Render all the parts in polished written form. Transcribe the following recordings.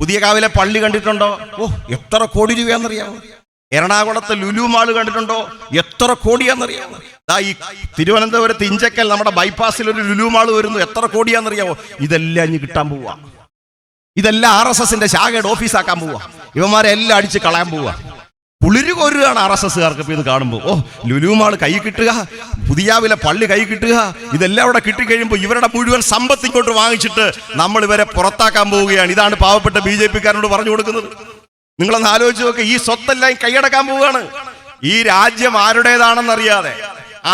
പുതിയ കാവിലെ പള്ളി കണ്ടിട്ടുണ്ടോ? ഓ, എത്ര കോടി രൂപയാണെന്നറിയാമോ? എറണാകുളത്ത് ലുലു മാള് കണ്ടിട്ടുണ്ടോ? എത്ര കോടിയാണെന്നറിയാമോ? ഈ തിരുവനന്തപുരത്ത് ഇഞ്ചക്കൽ നമ്മുടെ ബൈപ്പാസിൽ ഒരു ലുലു മാള് വരുന്നു, എത്ര കോടിയാണെന്നറിയാമോ? ഇതെല്ലാം ഇനി കിട്ടാൻ പോവാ. ഇതെല്ലാം RSSന്റെ ശാഖയുടെ ഓഫീസാക്കാൻ പോവാ. ഇവന്മാരെ എല്ലാം അടിച്ച് കളയാൻ പോവാ. പുളിരു കോരുകയാണ് RSSകാർക്ക് ഇപ്പൊ ഇത് കാണുമ്പോൾ. ഓ, ലുലു മാള് കൈ കിട്ടുക, പുതിയാവിലെ പള്ളി കൈ കിട്ടുക, ഇതെല്ലാം അവിടെ കിട്ടിക്കഴിയുമ്പോൾ ഇവരുടെ മുഴുവൻ സമ്പത്ത് ഇങ്ങോട്ട് വാങ്ങിച്ചിട്ട് നമ്മൾ ഇവരെ പുറത്താക്കാൻ പോവുകയാണ്. ഇതാണ് പാവപ്പെട്ട BJP-കാരനോട് പറഞ്ഞു കൊടുക്കുന്നത്. നിങ്ങളൊന്ന് ആലോചിച്ച് നോക്ക്, ഈ സ്വത്തെല്ലാം കൈയടക്കാൻ പോവുകയാണ്. ഈ രാജ്യം ആരുടേതാണെന്നറിയാതെ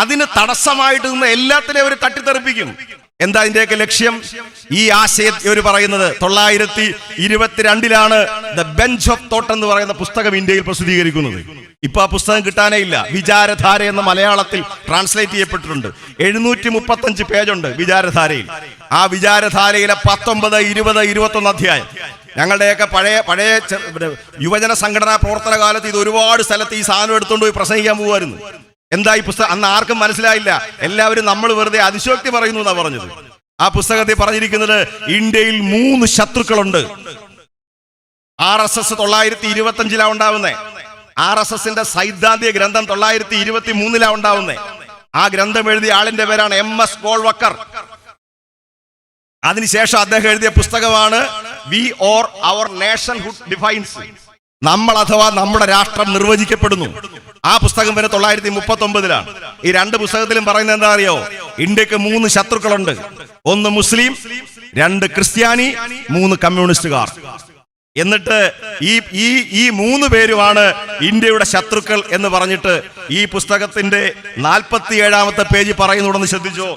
അതിന് തടസ്സമായിട്ട് നിന്ന് എല്ലാത്തിനെയും അവർ തട്ടിത്തെറിപ്പിക്കും. എന്താ ഇതിന്റെയൊക്കെ ലക്ഷ്യം? ഈ ആശയം ഇവർ പറയുന്നത് 1922 ദ ബെഞ്ച് ഓഫ് തോട്ട് എന്ന് പറയുന്ന പുസ്തകം ഇന്ത്യയിൽ പ്രസിദ്ധീകരിക്കുന്നത്. ഇപ്പൊ ആ പുസ്തകം കിട്ടാനേ ഇല്ല. വിചാരധാര എന്ന മലയാളത്തിൽ ട്രാൻസ്ലേറ്റ് ചെയ്യപ്പെട്ടിട്ടുണ്ട്. 735 പേജുണ്ട് വിചാരധാരയിൽ. ആ വിചാരധാരയിലെ 19, 20, 21 അധ്യായം. ഞങ്ങളുടെയൊക്കെ പഴയ യുവജന സംഘടനാ പ്രവർത്തന കാലത്ത് ഇത് ഒരുപാട് സ്ഥലത്ത് ഈ സാധനം എടുത്തുകൊണ്ട് പോയി പ്രസംഗിക്കാൻ പോകുമായിരുന്നു. എന്താ ഈ പുസ്തകം? അന്ന് ആർക്കും മനസ്സിലായില്ല. എല്ലാവരും നമ്മൾ വെറുതെ അതിശോക്തി പറയുന്നു എന്നാ പറഞ്ഞത്. ആ പുസ്തകത്തിൽ പറഞ്ഞിരിക്കുന്നത് ഇന്ത്യയിൽ 3 ശത്രുക്കളുണ്ട്. RSS 1925 ഉണ്ടാവുന്നേ. RSSന്റെ സൈദ്ധാന്തിക ഗ്രന്ഥം 1923 ഉണ്ടാവുന്നേ. ആ ഗ്രന്ഥം എഴുതിയ ആളിന്റെ പേരാണ് MS ഗോൾവക്കർ. അതിനുശേഷം അദ്ദേഹം എഴുതിയ പുസ്തകമാണ് we or our nationhood defined. നമ്മൾ അഥവാ നമ്മുടെ രാഷ്ട്രം നിർവചിക്കപ്പെടുന്നു. ആ പുസ്തകം വരെ 1939. ഈ 2 പുസ്തകത്തിലും പറയുന്നത് എന്താ അറിയോ? ഇന്ത്യക്ക് 3 ശത്രുക്കളുണ്ട്. 1 മുസ്ലിം, 2 ക്രിസ്ത്യാനി, 3 കമ്മ്യൂണിസ്റ്റുകാർ. എന്നിട്ട് ഈ 3 പേരുമാണ് ഇന്ത്യയുടെ ശത്രുക്കൾ എന്ന് പറഞ്ഞിട്ട് ഈ പുസ്തകത്തിന്റെ 47-ാമത്തെ പേജ് പറയുന്നുണ്ടെന്ന് ശ്രദ്ധിച്ചോ.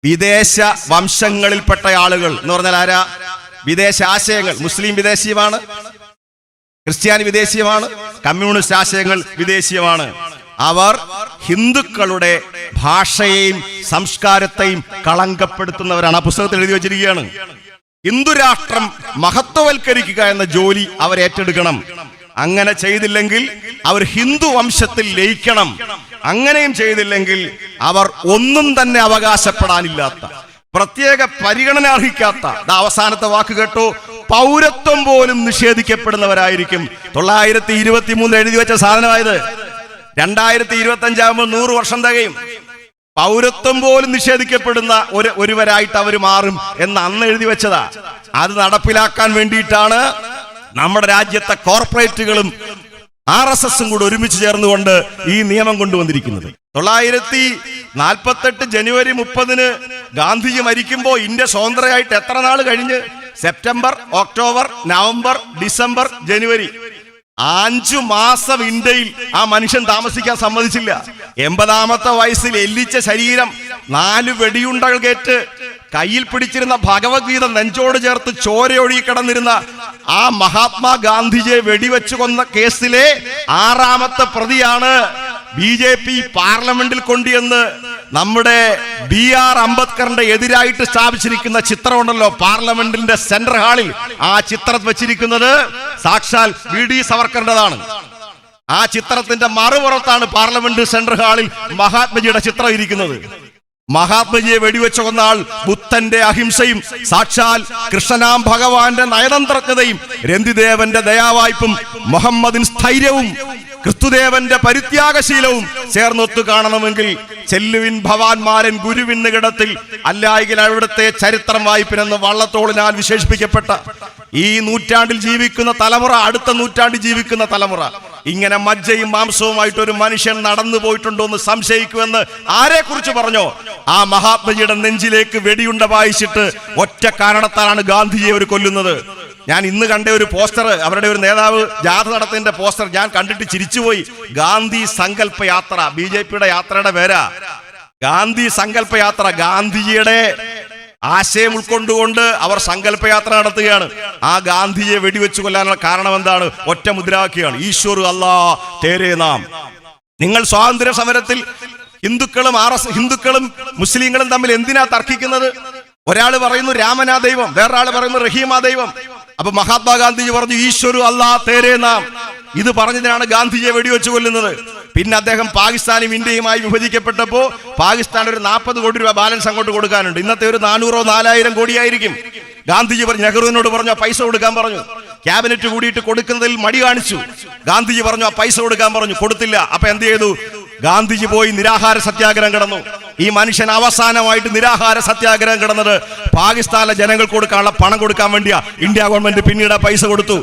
വിദേശ വംശങ്ങളിൽപ്പെട്ട ആളുകൾ എന്ന് പറഞ്ഞാൽ ആരാ? വിദേശ ആശയങ്ങൾ. മുസ്ലിം വിദേശീയമാണ്, ക്രിസ്ത്യാനി വിദേശീയമാണ്, കമ്മ്യൂണിസ്റ്റ് ആശയങ്ങൾ വിദേശീയമാണ്. അവർ ഹിന്ദുക്കളുടെ ഭാഷയെയും സംസ്കാരത്തെയും കളങ്കപ്പെടുത്തുന്നവരാണ്. ആ പുസ്തകത്തിൽ എഴുതി വച്ചിരിക്കുകയാണ്. ഹിന്ദു രാഷ്ട്രം മഹത്വവൽക്കരിക്കുക എന്ന ജോലി അവർ ഏറ്റെടുക്കണം. അങ്ങനെ ചെയ്തില്ലെങ്കിൽ അവർ ഹിന്ദു വംശത്തിൽ ലയിക്കണം. അങ്ങനെയും ചെയ്തില്ലെങ്കിൽ അവർ ഒന്നും തന്നെ അവകാശപ്പെടാനില്ലാത്ത, പ്രത്യേക പരിഗണന അർഹിക്കാത്ത, അവസാനത്തെ വാക്ക് കേട്ടോ, പൗരത്വം പോലും നിഷേധിക്കപ്പെടുന്നവരായിരിക്കും. 1923 എഴുതി വെച്ച സാധനമായത്. 2025 ആകുമ്പോൾ 100 വർഷം തികയും. പൗരത്വം പോലും നിഷേധിക്കപ്പെടുന്ന ഒരുവരായിട്ട് അവർ മാറും എന്ന് അന്ന് എഴുതി വെച്ചതാ. അത് നടപ്പിലാക്കാൻ വേണ്ടിയിട്ടാണ് നമ്മുടെ രാജ്യത്തെ കോർപ്പറേറ്റുകളും RSSും കൂടെ ഒരുമിച്ച് ചേർന്നുകൊണ്ട് ഈ നിയമം കൊണ്ടുവന്നിരിക്കുന്നത്. 1948 ജനുവരി 30 ഗാന്ധിജി മരിക്കുമ്പോ ഇന്ത്യ സ്വതന്ത്രമായിട്ട് എത്ര നാൾ കഴിഞ്ഞ്? സെപ്റ്റംബർ, ഒക്ടോബർ, നവംബർ, ഡിസംബർ, ജനുവരി. 5 മാസം ഇന്ത്യയിൽ ആ മനുഷ്യൻ താമസിക്കാൻ സമ്മതിച്ചില്ല. 80-ാമത്തെ വയസ്സിൽ എല്ലിച്ച ശരീരം, 4 വെടിയുണ്ടകൾ കേറ്റ് കയ്യിൽ പിടിച്ചിരുന്ന ഭഗവത്ഗീത നെഞ്ചോട് ചേർത്ത് ചോരയൊഴുകി കിടന്നിരുന്ന ആ മഹാത്മാഗാന്ധിജിയെ വെടിവെച്ചു കൊന്ന കേസിലെ 6-ാമത്തെ പ്രതിയാണ് BJP പാർലമെന്റിൽ കൊണ്ടുവന്ന് നമ്മുടെ BR അംബേദ്കറിന്റെ എതിരായിട്ട് സ്ഥാപിച്ചിരിക്കുന്ന ചിത്രമുണ്ടല്ലോ പാർലമെന്റിന്റെ സെൻട്രൽ ഹാളിൽ. ആ ചിത്രം വെച്ചിരിക്കുന്നത് സാക്ഷാൽ VD സവർക്കറിന്റെതാണ്. ആ ചിത്രത്തിന്റെ മറുപുറത്താണ് പാർലമെന്റ് സെൻട്രൽ ഹാളിൽ മഹാത്മജിയുടെ ചിത്രം ഇരിക്കുന്നത്. മഹാത്മജിയെ വെടിവെച്ച് കൊന്നാൾ ബുദ്ധന്റെ അഹിംസയും സാക്ഷാൽ കൃഷ്ണനാം ഭഗവാന്റെ നയതന്ത്രജ്ഞതയും രന്തിദേവന്റെ ദയാവായ്പും മുഹമ്മദിൻ സ്ഥൈര്യവും ക്രിസ്തുദേവന്റെ പരിത്യാഗശീലവും ചേർന്നൊത്തു കാണണമെങ്കിൽ ചെല്ലുവിൻ ഭവാൻമാരൻ ഗുരുവിന് കിടത്തിൽ അല്ലായെങ്കിൽ അവിടുത്തെ ചരിത്രം വായ്പിനെന്ന് വള്ളത്തോളിനാൽ വിശേഷിപ്പിക്കപ്പെട്ട ഈ നൂറ്റാണ്ടിൽ ജീവിക്കുന്ന തലമുറ, അടുത്ത നൂറ്റാണ്ടിൽ ജീവിക്കുന്ന തലമുറ ഇങ്ങനെ മജ്ജയും മാംസവുമായിട്ട് ഒരു മനുഷ്യൻ നടന്നു പോയിട്ടുണ്ടോ എന്ന് സംശയിക്കുമെന്ന് ആരെ കുറിച്ച് പറഞ്ഞോ? ആ മഹാത്മജിയുടെ നെഞ്ചിലേക്ക് വെടിയുണ്ട വായിച്ചിട്ട് ഒറ്റ കാരണത്താലാണ് ഗാന്ധിജിയെ അവർ കൊല്ലുന്നത്. ഞാൻ ഇന്ന് കണ്ട ഒരു പോസ്റ്റർ, അവരുടെ ഒരു നേതാവ് ജാഥ നടത്തുന്നതിന്റെ പോസ്റ്റർ ഞാൻ കണ്ടിട്ട് ചിരിച്ചുപോയി. ഗാന്ധി സങ്കല്പ യാത്ര, BJPയുടെ യാത്രയുടെ പേരാ ഗാന്ധി സങ്കല്പ യാത്ര. ഗാന്ധിജിയുടെ ആശയം ഉൾക്കൊണ്ടുകൊണ്ട് അവർ സങ്കല്പയാത്ര നടത്തുകയാണ്. ആ ഗാന്ധിജിയെ വെടിവെച്ചു കൊല്ലാനുള്ള കാരണം എന്താണ്? ഒറ്റ മുദ്രാവാക്യമാണ്, ഈശ്വർ അല്ലാ തേരേ നാം. നിങ്ങൾ സ്വാതന്ത്ര്യ സമരത്തിൽ ഹിന്ദുക്കളും മുസ്ലിങ്ങളും തമ്മിൽ എന്തിനാ തർക്കിക്കുന്നത്? ഒരാൾ പറയുന്നു രാമനാ ദൈവം, വേറൊരാൾ പറയുന്നു റഹീമാ ദൈവം. അപ്പൊ മഹാത്മാഗാന്ധിജി പറഞ്ഞു ഈശ്വരു അല്ലാ തേരേ നാം. ഇത് പറഞ്ഞതിനാണ് ഗാന്ധിജിയെ വെടിവെച്ചു കൊല്ലുന്നത്. പിന്നെ അദ്ദേഹം പാകിസ്ഥാനും ഇന്ത്യയുമായി വിഭജിക്കപ്പെട്ടപ്പോ പാകിസ്ഥാൻ ഒരു 40 കോടി രൂപ ബാലൻസ് അങ്ങോട്ട് കൊടുക്കാനുണ്ട്. ഇന്നത്തെ ഒരു 400-4,000 കോടിയായിരിക്കും. ഗാന്ധിജി നെഹ്റുവിനോട് പറഞ്ഞു ആ പൈസ കൊടുക്കാൻ പറഞ്ഞു. ക്യാബിനറ്റ് കൂടിയിട്ട് കൊടുക്കുന്നതിൽ മടി കാണിച്ചു. ഗാന്ധിജി പറഞ്ഞു ആ പൈസ കൊടുക്കാൻ പറഞ്ഞു, കൊടുത്തില്ല. അപ്പൊ എന്ത് ചെയ്തു? ഗാന്ധിജി പോയി നിരാഹാര സത്യാഗ്രഹം കിടന്നു. ഈ മനുഷ്യൻ അവസാനമായിട്ട് നിരാഹാര സത്യാഗ്രഹം കിടന്നത് പാകിസ്ഥാനിലെ ജനങ്ങൾക്ക് കൊടുക്കാനുള്ള പണം കൊടുക്കാൻ വേണ്ടിയാ. ഇന്ത്യ ഗവൺമെന്റ് പിന്നീട് പൈസ കൊടുത്തു.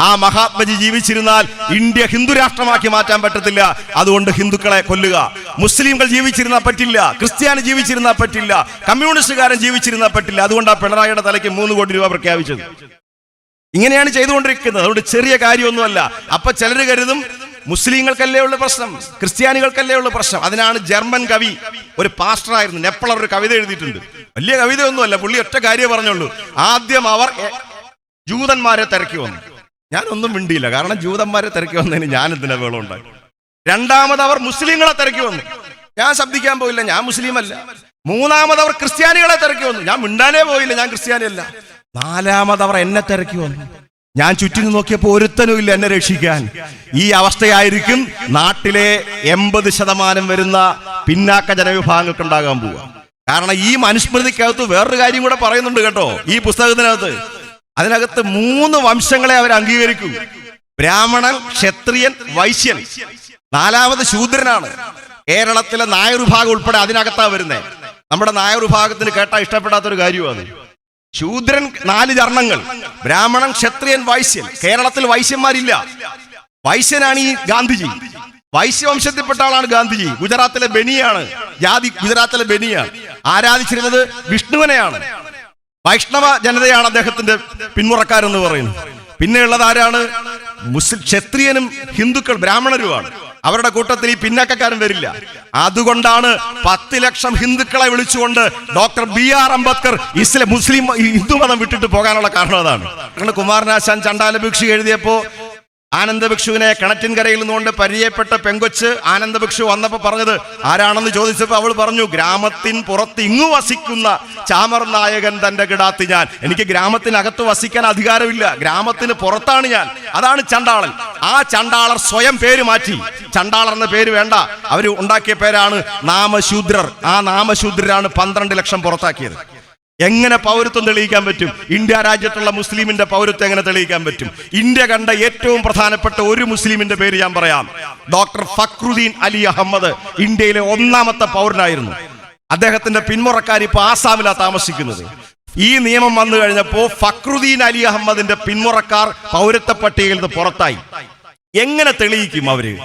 ആ മഹാത്മജി ജീവിച്ചിരുന്നാൽ ഇന്ത്യ ഹിന്ദു രാഷ്ട്രമാക്കി മാറ്റാൻ പറ്റത്തില്ല. അതുകൊണ്ട് ഹിന്ദുക്കളെ കൊല്ലുക. മുസ്ലിംകൾ ജീവിച്ചിരുന്നാൽ പറ്റില്ല, ക്രിസ്ത്യാനി ജീവിച്ചിരുന്നാൽ പറ്റില്ല, കമ്മ്യൂണിസ്റ്റുകാരൻ ജീവിച്ചിരുന്നാൽ പറ്റില്ല. അതുകൊണ്ടാണ് പിണറായിയുടെ തലയ്ക്ക് 3 കോടി രൂപ പ്രഖ്യാപിച്ചത്. ഇങ്ങനെയാണ് ചെയ്തുകൊണ്ടിരിക്കുന്നത്. അതുകൊണ്ട് ചെറിയ കാര്യമൊന്നുമല്ല. അപ്പൊ ചിലർ കരുതും മുസ്ലിങ്ങൾക്കല്ലേ ഉള്ള പ്രശ്നം, ക്രിസ്ത്യാനികൾക്കല്ലേ ഉള്ള പ്രശ്നം. അതിനാണ് ജർമ്മൻ കവി, ഒരു പാസ്റ്ററായിരുന്നു നെപ്പളർ, ഒരു കവിത എഴുതിയിട്ടുണ്ട്. വലിയ കവിതയൊന്നുമല്ല, പുള്ളി ഒറ്റ കാര്യം പറഞ്ഞുള്ളൂ. ആദ്യം അവർ ജൂതന്മാരെ തിരക്കി വന്നു. ഞാനൊന്നും മിണ്ടിയില്ല, കാരണം ജൂതന്മാരെ തിരക്കി വന്നതിന് ഞാൻ എന്തിനാ വേളം ഉണ്ടായി. രണ്ടാമത് അവർ മുസ്ലിങ്ങളെ തിരക്കി വന്നു. ഞാൻ ശബ്ദിക്കാൻ പോയില്ല, ഞാൻ മുസ്ലിം അല്ല. മൂന്നാമത് അവർ ക്രിസ്ത്യാനികളെ തിരക്കി വന്നു. ഞാൻ മിണ്ടാനേ പോയില്ല, ഞാൻ ക്രിസ്ത്യാനിയല്ല. നാലാമത് അവർ എന്നെ തിരക്കി വന്നു. ഞാൻ ചുറ്റിനും നോക്കിയപ്പോൾ ഒരുത്തനും ഇല്ല എന്നെ രക്ഷിക്കാൻ. ഈ അവസ്ഥയായിരിക്കും നാട്ടിലെ 80% വരുന്ന പിന്നാക്ക ജനവിഭാഗങ്ങൾക്ക് ഉണ്ടാകാൻ പോവുക. കാരണം ഈ മനുസ്മൃതിക്കകത്ത് വേറൊരു കാര്യം കൂടെ പറയുന്നുണ്ട് കേട്ടോ. ഈ പുസ്തകത്തിനകത്ത് അതിനകത്ത് 3 വംശങ്ങളെ അവർ അംഗീകരിക്കൂ: ബ്രാഹ്മണൻ, ക്ഷത്രിയൻ, വൈശ്യൻ. 4ാമത് ശൂദ്രനാണ്. കേരളത്തിലെ നായർ വിഭാഗം ഉൾപ്പെടെ അതിനകത്താ വരുന്നത്. നമ്മുടെ നായർ വിഭാഗത്തിന് കേട്ടാ ഇഷ്ടപ്പെടാത്തൊരു കാര്യമാണ്. ശൂദ്രൻ 4 ചർണങ്ങൾ: ബ്രാഹ്മണൻ, ക്ഷത്രിയൻ, വൈശ്യൻ. കേരളത്തിൽ വൈശ്യന്മാരില്ല. വൈശ്യനാണ് ഈ ഗാന്ധിജി. വൈശ്യവംശത്തിൽപ്പെട്ട ആളാണ് ഗാന്ധിജി. ഗുജറാത്തിലെ ബനിയാണ് ജാതി. ഗുജറാത്തിലെ ബനിയാണ് ആരാധിച്ചിരുന്നത് വിഷ്ണുവിനെയാണ്. വൈഷ്ണവ ജനതയാണ് അദ്ദേഹത്തിന്റെ പിന്മുറക്കാരെന്ന് പറയുന്നത്. പിന്നെ ഉള്ളത് ആരാണ്? ക്ഷത്രിയനും ഹിന്ദുക്കൾ ബ്രാഹ്മണരുമാണ്. അവരുടെ കൂട്ടത്തിൽ ഈ പിന്നാക്കക്കാരൻ വരില്ല. അതുകൊണ്ടാണ് 10 ലക്ഷം ഹിന്ദുക്കളെ വിളിച്ചുകൊണ്ട് ഡോക്ടർ BR അംബേദ്കർ മുസ്ലിം ഹിന്ദു മതം വിട്ടിട്ട് പോകാനുള്ള കാരണം അതാണ്. കുമാരനാശാൻ ചണ്ടാല ഭിക്ഷു എഴുതിയപ്പോ ആനന്ദഭിക്ഷുവിനെ കിണറ്റിൻകരയിൽ നിന്നുകൊണ്ട് പരിചയപ്പെട്ട പെങ്കൊച്ച് ആനന്ദഭിക്ഷു വന്നപ്പോ പറഞ്ഞത് ആരാണെന്ന് ചോദിച്ചപ്പോ അവൾ പറഞ്ഞു, ഗ്രാമത്തിൻ പുറത്ത് ഇങ്ങു വസിക്കുന്ന ചാമർ നായകൻ തന്റെ കിടാത്തി ഞാൻ. എനിക്ക് ഗ്രാമത്തിനകത്ത് വസിക്കാൻ അധികാരമില്ല, ഗ്രാമത്തിന് പുറത്താണ് ഞാൻ. അതാണ് ചണ്ടാളൻ. ആ ചണ്ടാളർ സ്വയം പേര് മാറ്റി. ചണ്ടാളർ എന്ന പേര് വേണ്ട, അവർ ഉണ്ടാക്കിയ പേരാണ് നാമശൂദ്രർ. ആ നാമശൂദ്രരാണ് 12 ലക്ഷം പുറത്താക്കിയത്. എങ്ങനെ പൗരത്വം തെളിയിക്കാൻ പറ്റും? ഇന്ത്യ രാജ്യത്തുള്ള മുസ്ലിമിന്റെ പൗരത്വം എങ്ങനെ തെളിയിക്കാൻ പറ്റും? ഇന്ത്യ കണ്ട ഏറ്റവും പ്രധാനപ്പെട്ട ഒരു മുസ്ലിമിന്റെ പേര് ഞാൻ പറയാം. ഡോക്ടർ ഫക്രുദ്ദീൻ അലി അഹമ്മദ് ഇന്ത്യയിലെ 1ാമത്തെ പൗരനായിരുന്നു. അദ്ദേഹത്തിന്റെ പിന്മുറക്കാർ ഇപ്പൊ ആസാമിലാണ് താമസിക്കുന്നത്. ഈ നിയമം വന്നു കഴിഞ്ഞപ്പോ ഫക്രുദ്ദീൻ അലി അഹമ്മദിന്റെ പിന്മുറക്കാർ പൗരത്വ പട്ടികയിൽ നിന്ന് പുറത്തായി. എങ്ങനെ തെളിയിക്കും അവര്?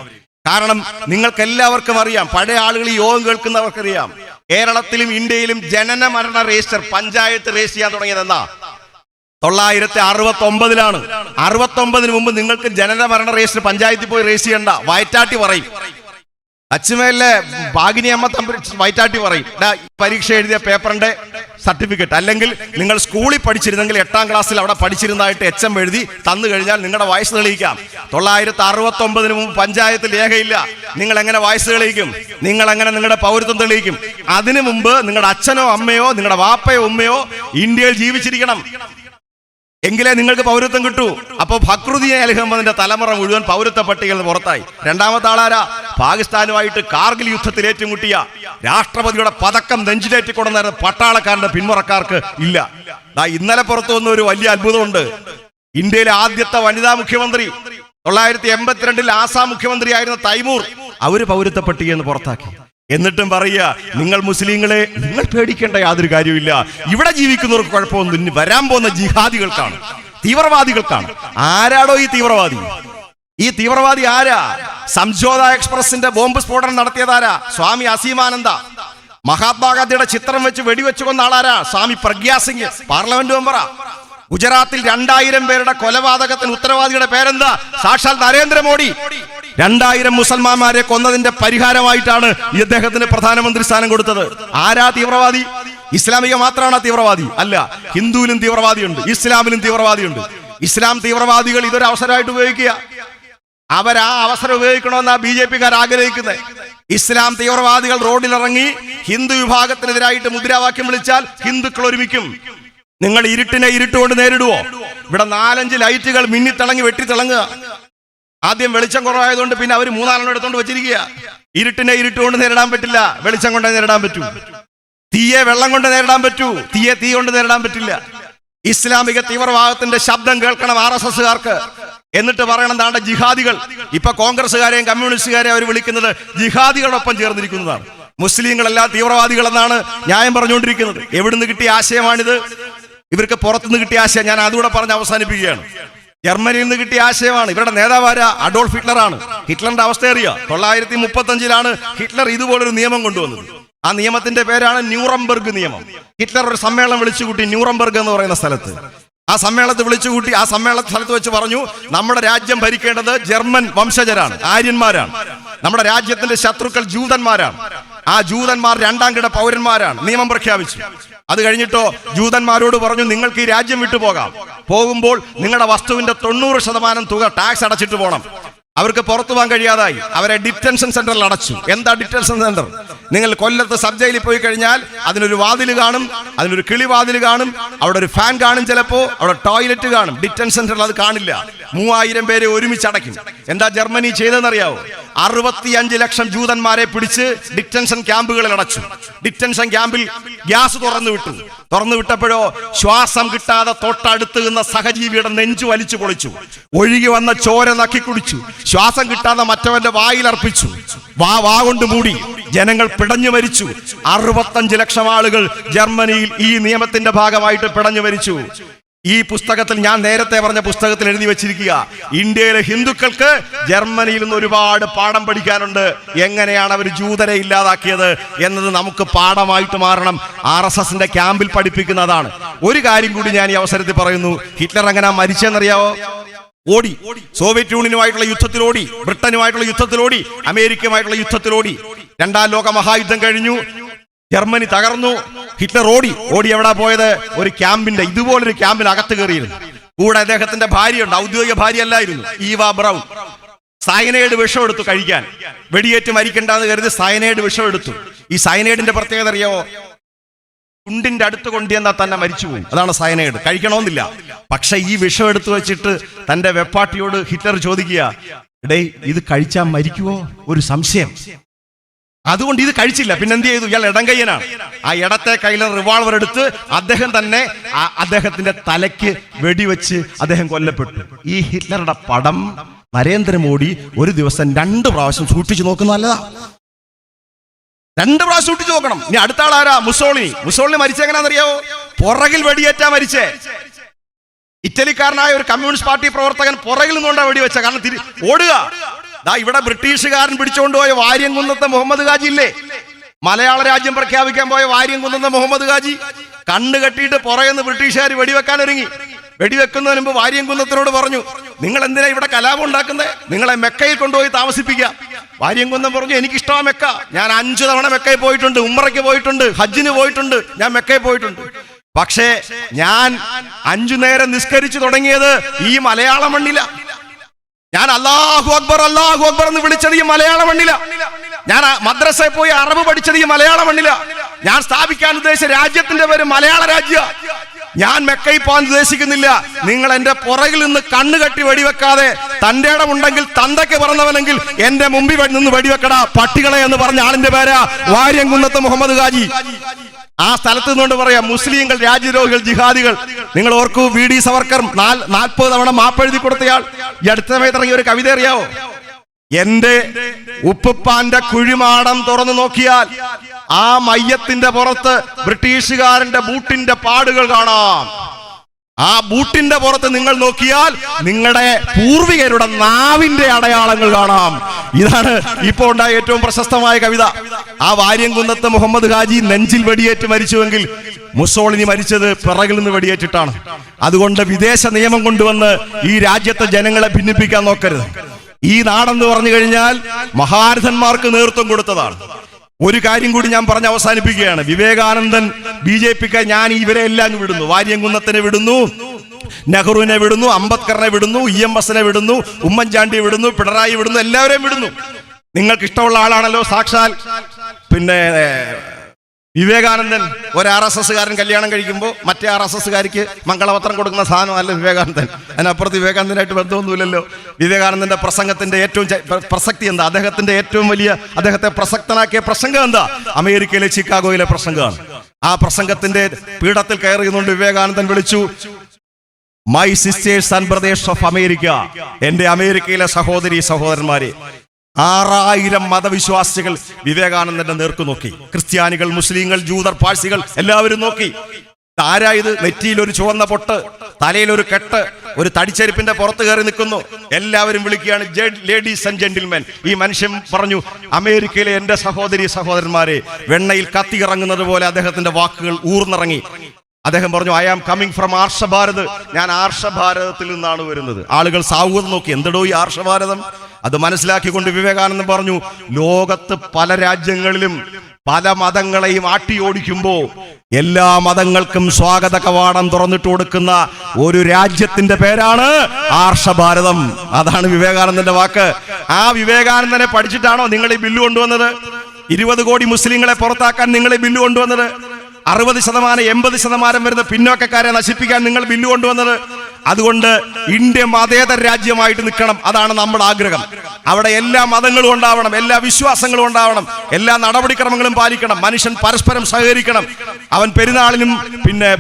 കാരണം നിങ്ങൾക്ക് എല്ലാവർക്കും അറിയാം, പഴയ ആളുകൾ ഈ യോഗം കേൾക്കുന്നവർക്കറിയാം, കേരളത്തിലും ഇന്ത്യയിലും ജനന മരണ രജിസ്റ്റർ പഞ്ചായത്ത് രജിസ്റ്റർ ചെയ്യാൻ തുടങ്ങിയത് എന്താ? 969 69 മുമ്പ് നിങ്ങൾക്ക് ജനന മരണ രജിസ്റ്റർ പഞ്ചായത്തിൽ പോയി രജിസ്റ്റർ ചെയ്യണ്ട. വയറ്റാട്ടി പറയും, അച്ഛമേലെ ഭാഗിനിയമ്മ വയറ്റാട്ടി പറയും, പരീക്ഷ എഴുതിയ പേപ്പറിന്റെ സർട്ടിഫിക്കറ്റ്. അല്ലെങ്കിൽ നിങ്ങൾ സ്കൂളിൽ പഠിച്ചിരുന്നെങ്കിൽ 8ാം ക്ലാസ്സിൽ അവിടെ പഠിച്ചിരുന്നതായിട്ട് HM എഴുതി തന്നു കഴിഞ്ഞാൽ നിങ്ങളുടെ വയസ്സ് തെളിയിക്കാം. 969 മുമ്പ് പഞ്ചായത്തിൽ രേഖയില്ല. നിങ്ങൾ എങ്ങനെ വയസ്സ് തെളിയിക്കും? നിങ്ങൾ എങ്ങനെ നിങ്ങളുടെ പൗരത്വം തെളിയിക്കും? അതിനു മുമ്പ് നിങ്ങളുടെ അച്ഛനോ അമ്മയോ നിങ്ങളുടെ വാപ്പയോ ഉമ്മയോ ഇന്ത്യയിൽ ജീവിച്ചിരിക്കണം, എങ്കിലേ നിങ്ങൾക്ക് പൗരത്വം കിട്ടൂ. അപ്പൊ ഫക്രുദ്ദീൻ അലി അഹമ്മദിന്റെ തലമുറ മുഴുവൻ പൗരത്വ പട്ടികയിൽ നിന്ന് പുറത്തായി. 2ാമത്തെ ആളാരാ? പാകിസ്ഥാനുമായിട്ട് കാർഗിൽ യുദ്ധത്തിൽ ഏറ്റുമുട്ടിയ രാഷ്ട്രപതിയുടെ പതക്കം നെഞ്ചിലേറ്റിക്കൊണ്ടുവന്ന പട്ടാളക്കാരന്റെ പിന്മുറക്കാർക്ക് ഇല്ല. ഇന്നലെ പുറത്തു വന്ന ഒരു വലിയ അത്ഭുതമുണ്ട്. ഇന്ത്യയിലെ ആദ്യത്തെ വനിതാ മുഖ്യമന്ത്രി 982 ആസാം മുഖ്യമന്ത്രിയായിരുന്ന തൈമൂർ, അവര് പൗരത്വ പട്ടികയിൽ നിന്ന് പുറത്താക്കി. എന്നിട്ടും പറയുക, നിങ്ങൾ മുസ്ലിങ്ങളെ നിങ്ങൾ പേടിക്കേണ്ട യാതൊരു കാര്യമില്ല, ഇവിടെ ജീവിക്കുന്നവർക്ക് കുഴപ്പമൊന്നും വരാൻ പോകുന്ന ജിഹാദികൾക്കാണ്, തീവ്രവാദികൾക്കാണ്. ആരാടോ ഈ തീവ്രവാദി? ഈ തീവ്രവാദി ആരാ? സംജോത എക്സ്പ്രസിന്റെ ബോംബ് സ്ഫോടനം നടത്തിയതാരാ? സ്വാമി അസീമാനന്ദ. മഹാത്മാഗാന്ധിയുടെ ചിത്രം വെച്ച് വെടിവെച്ചു കൊന്ന ആളാരാ? സ്വാമി പ്രഗ്യാ സിംഗ്, പാർലമെന്റ് മെമ്പറാ. ഗുജറാത്തിൽ 2000 പേരുടെ കൊലപാതകത്തിന് ഉത്തരവാദിയുടെ പേരെന്താ? സാക്ഷാൽ നരേന്ദ്രമോദി. 2000 മുസൽമാന്മാരെ കൊന്നതിന്റെ പരിഹാരമായിട്ടാണ് ഈ അദ്ദേഹത്തിന് പ്രധാനമന്ത്രി സ്ഥാനം കൊടുത്തത്. ആരാ തീവ്രവാദി? ഇസ്ലാമിക മാത്രമാണ് തീവ്രവാദി? അല്ല, ഹിന്ദുവിലും തീവ്രവാദിയുണ്ട്, ഇസ്ലാമിലും തീവ്രവാദിയുണ്ട്. ഇസ്ലാം തീവ്രവാദികൾ ഇതൊരു അവസരമായിട്ട് ഉപയോഗിക്കുക. അവരാ അവസരം ഉപയോഗിക്കണമെന്നാ BJP-കാർ ആഗ്രഹിക്കുന്നത്. ഇസ്ലാം തീവ്രവാദികൾ റോഡിലിറങ്ങി ഹിന്ദു വിഭാഗത്തിനെതിരായിട്ട് മുദ്രാവാക്യം വിളിച്ചാൽ ഹിന്ദുക്കൾ ഒരുമിക്കും. നിങ്ങൾ ഇരുട്ടിനെ ഇരുട്ടുകൊണ്ട് നേരിടുവോ? ഇവിടെ 4-5 ലൈറ്റുകൾ മിന്നിത്തിളങ്ങി വെട്ടിത്തിളങ്ങുക. ആദ്യം വെളിച്ചം കുറവായതുകൊണ്ട് പിന്നെ അവർ 3-4 എടുത്തോണ്ട് വെച്ചിരിക്കുക. ഇരുട്ടിനെ ഇരുട്ടുകൊണ്ട് നേരിടാൻ പറ്റില്ല, വെളിച്ചം കൊണ്ടേ നേരിടാൻ പറ്റൂ. തീയെ വെള്ളം കൊണ്ട് നേരിടാൻ പറ്റൂ, തീയെ തീ കൊണ്ട് നേരിടാൻ പറ്റില്ല. ഇസ്ലാമിക തീവ്രവാദത്തിന്റെ ശബ്ദം കേൾക്കണം RSSകാർക്ക്. എന്നിട്ട് പറയണം താണ്ട ജിഹാദികൾ. ഇപ്പൊ കോൺഗ്രസ്സുകാരെയും കമ്മ്യൂണിസ്റ്റുകാരെയും അവർ വിളിക്കുന്നത് ജിഹാദികളോടൊപ്പം ചേർന്നിരിക്കുന്നതാണ്. മുസ്ലിങ്ങളെല്ലാം തീവ്രവാദികളെന്നാണ് ന്യായം പറഞ്ഞുകൊണ്ടിരിക്കുന്നത്. എവിടുന്ന് കിട്ടിയ ആശയമാണിത്? ഇവർക്ക് പുറത്തുനിന്ന് കിട്ടിയ ആശയം. ഞാൻ അതുകൂടെ പറഞ്ഞ് അവസാനിപ്പിക്കുകയാണ്. ജർമ്മനിയിൽ നിന്ന് കിട്ടിയ ആശയമാണ്. ഇവരുടെ നേതാവാര അഡോൾഫ് ഹിറ്റ്ലറാണ്. ഹിറ്റ്ലറിന്റെ അവസ്ഥ അറിയാം. 1935 ഹിറ്റ്ലർ ഇതുപോലൊരു നിയമം കൊണ്ടുവന്നത്. ആ നിയമത്തിന്റെ പേരാണ് ന്യൂറംബർഗ് നിയമം. ഹിറ്റ്ലർ ഒരു സമ്മേളനം വിളിച്ചുകൂട്ടി ന്യൂറംബർഗ് എന്ന് പറയുന്ന സ്ഥലത്ത്. ആ സമ്മേളനത്തിൽ വിളിച്ചുകൂട്ടി ആ സമ്മേളന സ്ഥലത്ത് വെച്ച് പറഞ്ഞു, നമ്മുടെ രാജ്യം ഭരിക്കേണ്ടത് ജർമ്മൻ വംശജരാണ്, ആര്യന്മാരാണ്. നമ്മുടെ രാജ്യത്തിന്റെ ശത്രുക്കൾ ജൂതന്മാരാണ്. ആ ജൂതന്മാർ രണ്ടാം കിട പൗരന്മാരാണ്. നിയമം പ്രഖ്യാപിച്ചു. അത് കഴിഞ്ഞിട്ടോ ജൂതന്മാരോട് പറഞ്ഞു, നിങ്ങൾക്ക് ഈ രാജ്യം വിട്ടു പോകാം. പോകുമ്പോൾ നിങ്ങളുടെ വസ്തുവിന്റെ 90% തുക ടാക്സ് അടച്ചിട്ട് പോകണം. അവർക്ക് പുറത്തു പോകാൻ കഴിയാതായി. അവരെ ഡിറ്റൻഷൻ സെന്ററിൽ അടച്ചു. എന്താ ഡിറ്റൻഷൻ സെന്റർ? നിങ്ങൾ കൊല്ലത്ത് സബ് ജയിലിൽ പോയി കഴിഞ്ഞാൽ അതിനൊരു വാതിൽ കാണും, അതിനൊരു കിളിവാതിൽ കാണും, അവിടെ ഒരു ഫാൻ കാണും, ചിലപ്പോ അവിടെ ടോയ്ലറ്റ് കാണും. ഡിറ്റൻഷൻ സെന്ററിൽ അത് കാണില്ല. 3000 പേരെ ഒരുമിച്ച് അടയ്ക്കും. എന്താ ജർമ്മനി ചെയ്തെന്നറിയാവോ? 65 ലക്ഷം ജൂതന്മാരെ പിടിച്ച് ഡിറ്റൻഷൻ ക്യാമ്പുകളിൽ അടച്ചു. ഡിറ്റൻഷൻ ക്യാമ്പിൽ ഗ്യാസ് തുറന്നു വിട്ടു. തുറന്നു വിട്ടപ്പോഴോ ശ്വാസം കിട്ടാതെ തൊട്ടടുത്ത് നിന്ന സഹജീവിയുടെ നെഞ്ചു വലിച്ചു പൊളിച്ചു. ഒഴുകി വന്ന ചോര നക്കി കുടിച്ചു. ശ്വാസം കിട്ടാതെ മറ്റവന്റെ വായിൽ അർപ്പിച്ചു. വാ കൊണ്ട് മൂടി. ജനങ്ങൾ പിടഞ്ഞു മരിച്ചു. 65 ലക്ഷം ആളുകൾ ജർമ്മനിയിൽ ഈ നിയമത്തിന്റെ ഭാഗമായിട്ട് പിടഞ്ഞു മരിച്ചു. ഈ പുസ്തകത്തിൽ, ഞാൻ നേരത്തെ പറഞ്ഞ പുസ്തകത്തിൽ എഴുതി വെച്ചിരിക്കുക, ഇന്ത്യയിലെ ഹിന്ദുക്കൾക്ക് ജർമ്മനിയിൽ നിന്ന് ഒരുപാട് പാഠം പഠിക്കാനുണ്ട്. എങ്ങനെയാണ് അവർ ജൂതരെ ഇല്ലാതാക്കിയത് എന്നത് നമുക്ക് പാഠമായിട്ട് മാറണം. RSSന്റെ ക്യാമ്പിൽ പഠിപ്പിക്കുന്നതാണ്. ഒരു കാര്യം കൂടി ഞാൻ ഈ അവസരത്തിൽ പറയുന്നു. ഹിറ്റ്ലർ എങ്ങനെ മരിച്ചെന്നറിയാവോ? ഓടി. സോവിയറ്റ് യൂണിയനുമായിട്ടുള്ള യുദ്ധത്തിലോടി, ബ്രിട്ടനുമായിട്ടുള്ള യുദ്ധത്തിലോടി, അമേരിക്കയുമായിട്ടുള്ള യുദ്ധത്തിലോടി. 2ാം ലോക മഹായുദ്ധം കഴിഞ്ഞു. ജർമ്മനി തകർന്നു. ഹിറ്റ്ലർ ഓടി എവിടാ പോയത്? ഒരു ക്യാമ്പിന്റെ, ഇതുപോലൊരു ക്യാമ്പിന് അകത്ത് കയറിയിരുന്നു. കൂടെ അദ്ദേഹത്തിന്റെ ഭാര്യയുണ്ട്. ഔദ്യോഗിക ഭാര്യ അല്ലായിരുന്നു, ഈവ ബ്രൗൺ. സയനൈഡ് വിഷം എടുത്തു കഴിക്കാൻ. വെടിയേറ്റ് മരിക്കണ്ടെന്ന് കരുതി സയനൈഡ് വിഷം എടുത്തു. ഈ സയനൈഡിന്റെ പ്രത്യേകത അറിയാവോ? ചുണ്ടിന്റെ അടുത്ത് കൊണ്ടുവന്നാൽ തന്നെ മരിച്ചുപോകും. അതാണ് സയനൈഡ്. കഴിക്കണമെന്നില്ല. പക്ഷെ ഈ വിഷം എടുത്തു വെച്ചിട്ട് തന്റെ വെപ്പാട്ടിയോട് ഹിറ്റ്ലർ ചോദിക്കുക, എടേ ഇത് കഴിച്ചാൽ മരിക്കുവോ? ഒരു സംശയം. അതുകൊണ്ട് ഇത് കഴിച്ചില്ല. പിന്നെ എന്ത് ചെയ്തു? ഇയാൾ ഇടംകയ്യനാണ്. ആ ഇടത്തെ കയ്യിൽ റിവോൾവർ എടുത്ത് അദ്ദേഹം തന്നെ അദ്ദേഹത്തിന്റെ തലയ്ക്ക് വെടിവെച്ച് അദ്ദേഹം കൊല്ലപ്പെട്ടു. ഈ ഹിറ്റ്ലറുടെ പടം നരേന്ദ്രമോദി ഒരു ദിവസം 2 പ്രാവശ്യം സൂക്ഷിച്ചു നോക്കുന്ന നല്ലതാ. 2 പ്രാവശ്യം സൂക്ഷിച്ചു നോക്കണം. ഇനി അടുത്ത ആളാരാ? മുസോളിനി മരിച്ചെങ്ങനാന്നറിയാവോ? പുറകിൽ വെടിയേറ്റാ മരിച്ചേ. ഇറ്റലിക്കാരനായ ഒരു കമ്മ്യൂണിസ്റ്റ് പാർട്ടി പ്രവർത്തകൻ പുറകിൽ നിന്നുകൊണ്ടാ വെടിവെച്ച. കാരണം ഓടുക. ഇവിടെ ബ്രിട്ടീഷുകാരൻ പിടിച്ചുകൊണ്ടുപോയ വാര്യംകുന്നത്തെ മുഹമ്മദ് ഹാജി ഇല്ലേ? മലയാള രാജ്യം പ്രഖ്യാപിക്കാൻ പോയ വാര്യംകുന്നത്തെ മുഹമ്മദ് ഹാജി കണ്ണ് കെട്ടിയിട്ട് പുറയെന്ന് ബ്രിട്ടീഷുകാർ വെടിവെക്കാൻ ഒരുങ്ങി. വെടിവെക്കുന്നതിന് മുമ്പ് വാര്യംകുന്നത്തിനോട് പറഞ്ഞു, നിങ്ങൾ എന്തിനാ ഇവിടെ കലാപം ഉണ്ടാക്കുന്നത്? നിങ്ങളെ മെക്കയിൽ കൊണ്ടുപോയി താമസിപ്പിക്കുക. വാര്യംകുന്നം പറഞ്ഞു, എനിക്കിഷ്ടമാ മെക്ക. ഞാൻ 5 തവണ മെക്കയിൽ പോയിട്ടുണ്ട്, ഉംറയ്ക്ക് പോയിട്ടുണ്ട്, ഹജ്ജിന് പോയിട്ടുണ്ട്, ഞാൻ മെക്കയിൽ പോയിട്ടുണ്ട്. പക്ഷേ ഞാൻ 5 നേരം നിസ്കരിച്ചു തുടങ്ങിയത് ഈ മലയാള മണ്ണില. ഞാൻ അല്ലാഹു അക്ബർ എന്ന് വിളിച്ചത് ഈ മലയാള മണ്ണില. ഞാൻ മദ്രസയിൽ പോയി അറബ് പഠിച്ചത് ഈ മലയാള മണ്ണില. ഞാൻ സ്ഥാപിക്കാൻ ഉദ്ദേശിച്ച രാജ്യത്തിന്റെ പേര് മലയാള രാജ്യ. ഞാൻ മെക്കയിൽ പോകാൻ ഉദ്ദേശിക്കുന്നില്ല. നിങ്ങൾ എന്റെ പുറകിൽ നിന്ന് കണ്ണു കെട്ടി വെടിവെക്കാതെ, തന്റെ ഇടമുണ്ടെങ്കിൽ തന്തയ്ക്ക് പറഞ്ഞവനെങ്കിൽ എന്റെ മുമ്പിൽ നിന്ന് വെടിവെക്കടാ പട്ടികളെ എന്ന് പറഞ്ഞ ആളിന്റെ പേരാ വാര്യംകുന്നത്ത് മുഹമ്മദ് ഹാജി. ആ സ്ഥലത്ത് നിന്നുകൊണ്ട് പറയാം, മുസ്ലിങ്ങൾ രാജ്യദ്രോഹികൾ, ജിഹാദികൾ. നിങ്ങൾ ഓർക്കൂ, VD സവർക്കർ 40 തവണ മാപ്പെഴുതി കൊടുത്തയാൾ. ഈ അടുത്ത സമയത്ത് ഇറങ്ങിയ ഒരു കവിത അറിയാവോ? എന്റെ ഉപ്പുപ്പാന്റെ കുഴിമാടം തുറന്നു നോക്കിയാൽ ആ മയ്യത്തിന്റെ പുറത്ത് ബ്രിട്ടീഷുകാരന്റെ ബൂട്ടിന്റെ പാടുകൾ കാണാം. ആ ബൂട്ടിന്റെ പുറത്ത് നിങ്ങൾ നോക്കിയാൽ നിങ്ങളുടെ പൂർവികരുടെ നാവിന്റെ അടയാളങ്ങൾ കാണാം. ഇതാണ് ഇപ്പോൾ ഉണ്ടായ ഏറ്റവും പ്രശസ്തമായ കവിത. ആ വാര്യംകുന്നത്ത് മുഹമ്മദ് ഹാജി നെഞ്ചിൽ വെടിയേറ്റ് മരിച്ചുവെങ്കിൽ മുസോളിനി മരിച്ചത് പിറകിൽ നിന്ന് വെടിയേറ്റിട്ടാണ്. അതുകൊണ്ട് വിദേശ നിയമം കൊണ്ടുവന്ന് ഈ രാജ്യത്തെ ജനങ്ങളെ ഭിന്നിപ്പിക്കാൻ നോക്കരുത്. ഈ നാടെന്ന് പറഞ്ഞു കഴിഞ്ഞാൽ മഹാരഥന്മാർക്ക് നേതൃത്വം കൊടുത്തതാണ്. ഒരു കാര്യം കൂടി ഞാൻ പറഞ്ഞ് അവസാനിപ്പിക്കുകയാണ്. വിവേകാനന്ദൻ BJPക്ക് ഞാൻ ഇവരെ എല്ലാം വിടുന്നു. വാര്യംകുന്നത്തിനെ വിടുന്നു, നെഹ്റുവിനെ വിടുന്നു, അംബേദ്കറിനെ വിടുന്നു, EMSനെ വിടുന്നു, ഉമ്മൻചാണ്ടിയെ വിടുന്നു, പിണറായി വിടുന്നു, എല്ലാവരെയും വിടുന്നു. നിങ്ങൾക്ക് ഇഷ്ടമുള്ള ആളാണല്ലോ സാക്ഷാൽ വിവേകാനന്ദൻ. ഒരു RSSകാരൻ കല്യാണം കഴിക്കുമ്പോൾ മറ്റേ RSSകാരിക്ക് മംഗളപത്രം കൊടുക്കുന്ന സാധനമല്ല വിവേകാനന്ദൻ. അതിനപ്പുറത്ത് വിവേകാനന്ദനായിട്ട് ബന്ധമൊന്നുമില്ലല്ലോ. വിവേകാനന്ദന്റെ പ്രസംഗത്തിന്റെ ഏറ്റവും പ്രസക്തി എന്താ? അദ്ദേഹത്തിന്റെ ഏറ്റവും വലിയ, അദ്ദേഹത്തെ പ്രസക്തനാക്കിയ പ്രസംഗം എന്താ? അമേരിക്കയിലെ ചിക്കാഗോയിലെ പ്രസംഗമാണ്. ആ പ്രസംഗത്തിന്റെ പീഠത്തിൽ കയറിയുന്നുണ്ട് വിവേകാനന്ദൻ വിളിച്ചു, my sisters and brothers of America, എന്റെ അമേരിക്കയിലെ സഹോദരി സഹോദരന്മാരെ. 6000 മതവിശ്വാസികൾ വിവേകാനന്ദന്റെ നേർക്ക് നോക്കി. ക്രിസ്ത്യാനികൾ, മുസ്ലിങ്ങൾ, ജൂതർ, പാഴ്സികൾ എല്ലാവരും നോക്കി. ആരായത്? നെറ്റിയിൽ ഒരു ചുവന്ന പൊട്ട്, തലയിൽ ഒരു കെട്ട്, ഒരു തടിച്ചെരുപ്പിന്റെ പുറത്ത് കയറി നിൽക്കുന്നു. എല്ലാവരും വിളിക്കുകയാണ്, ലേഡീസ് ആൻഡ് ജെന്റിൽമെൻ. ഈ മനുഷ്യൻ പറഞ്ഞു, അമേരിക്കയിലെ എന്റെ സഹോദരി സഹോദരന്മാരെ. വെണ്ണയിൽ കത്തി ഇറങ്ങുന്നത് പോലെ അദ്ദേഹത്തിന്റെ വാക്കുകൾ ഊർന്നിറങ്ങി. അദ്ദേഹം പറഞ്ഞു, ഐ ആം കമ്മിങ് ഫ്രം ആർഷഭാരത്, ഞാൻ ആർഷഭാരതത്തിൽ നിന്നാണ് വരുന്നത്. ആളുകൾ സാഹുത നോക്കി, എന്തടോ ഈ ആർഷഭാരതം? അത് മനസ്സിലാക്കിക്കൊണ്ട് വിവേകാനന്ദൻ പറഞ്ഞു, ലോകത്ത് പല രാജ്യങ്ങളിലും പല മതങ്ങളെയും ആട്ടിയോടിക്കുമ്പോ എല്ലാ മതങ്ങൾക്കും സ്വാഗത കവാടം തുറന്നിട്ട് കൊടുക്കുന്ന ഒരു രാജ്യത്തിന്റെ പേരാണ് ആർഷഭാരതം. അതാണ് വിവേകാനന്ദന്റെ വാക്ക്. ആ വിവേകാനന്ദനെ പഠിച്ചിട്ടാണോ നിങ്ങൾ ഈ ബില്ല് കൊണ്ടുവന്നത്? 20 കോടി മുസ്ലിങ്ങളെ പുറത്താക്കാൻ നിങ്ങൾ ഈ ബില്ല് കൊണ്ടുവന്നത്? 60%, 80% വരുന്ന പിന്നോക്കക്കാരെ നശിപ്പിക്കാൻ നിങ്ങൾ ബില്ല് കൊണ്ടുവന്നത്? അതുകൊണ്ട് ഇന്ത്യ മതേതര രാജ്യമായിട്ട് നിൽക്കണം. അതാണ് നമ്മുടെ ആഗ്രഹം. അവിടെ എല്ലാ മതങ്ങളും ഉണ്ടാവണം, എല്ലാ വിശ്വാസങ്ങളും ഉണ്ടാവണം, എല്ലാ നടപടിക്രമങ്ങളും പാലിക്കണം. മനുഷ്യൻ പരസ്പരം സഹകരിക്കണം. അവൻ പെരുന്നാളിനും പിന്നെ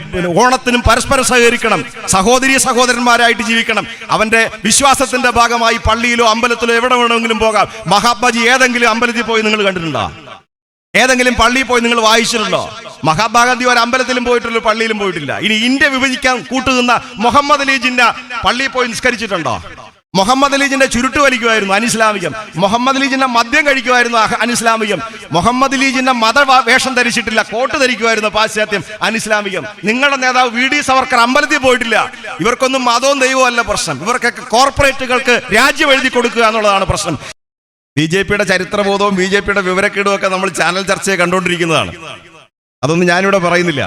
ഓണത്തിനും പരസ്പരം സഹകരിക്കണം. സഹോദരി സഹോദരന്മാരായിട്ട് ജീവിക്കണം. അവന്റെ വിശ്വാസത്തിന്റെ ഭാഗമായി പള്ളിയിലോ അമ്പലത്തിലോ എവിടെ വേണമെങ്കിലും പോകാം. മഹാത്മാജി ഏതെങ്കിലും അമ്പലത്തിൽ പോയി നിങ്ങൾ കണ്ടിട്ടുണ്ടോ? ഏതെങ്കിലും പള്ളിയിൽ പോയി നിങ്ങൾ വായിച്ചിട്ടുണ്ടോ? മഹാത്മാഗാന്ധി ഒരു അമ്പലത്തിലും പോയിട്ടുള്ളൂ, പള്ളിയിലും പോയിട്ടില്ല. ഇനി ഇന്ത്യ വിഭജിക്കാൻ കൂട്ടുനിന്ന മുഹമ്മദ് അലി ജിന്ന പള്ളിയിൽ പോയി നിസ്കരിച്ചിട്ടുണ്ടോ? മുഹമ്മദ് അലി ജിന്ന ചുരുട്ട് വലിക്കുമായിരുന്നു, അനിസ്ലാമികം. മുഹമ്മദ് അലി ജിന്ന മദ്യം കഴിക്കുമായിരുന്നു, അനിസ്ലാമികം. മുഹമ്മദ് അലി ജിന്ന മതവേഷം ധരിച്ചിട്ടില്ല, കോട്ട് ധരിക്കുമായിരുന്നു, പാശ്ചാത്യം, അനിസ്ലാമികം. നിങ്ങളുടെ നേതാവ് വി.ഡി. സവർക്കർ അമ്പലത്തിൽ പോയിട്ടില്ല. ഇവർക്കൊന്നും മതവും ദൈവവും അല്ല പ്രശ്നം. ഇവർക്കൊക്കെ കോർപ്പറേറ്റുകൾക്ക് രാജ്യം എഴുതി കൊടുക്കുക എന്നുള്ളതാണ് പ്രശ്നം. ബി.ജെ.പിയുടെ ചരിത്രബോധവും ബി.ജെ.പിയുടെ വിവരക്കേടും ഒക്കെ നമ്മൾ ചാനൽ ചർച്ചയെ കണ്ടുകൊണ്ടിരിക്കുന്നതാണ്. അതൊന്നും ഞാനിവിടെ പറയുന്നില്ല.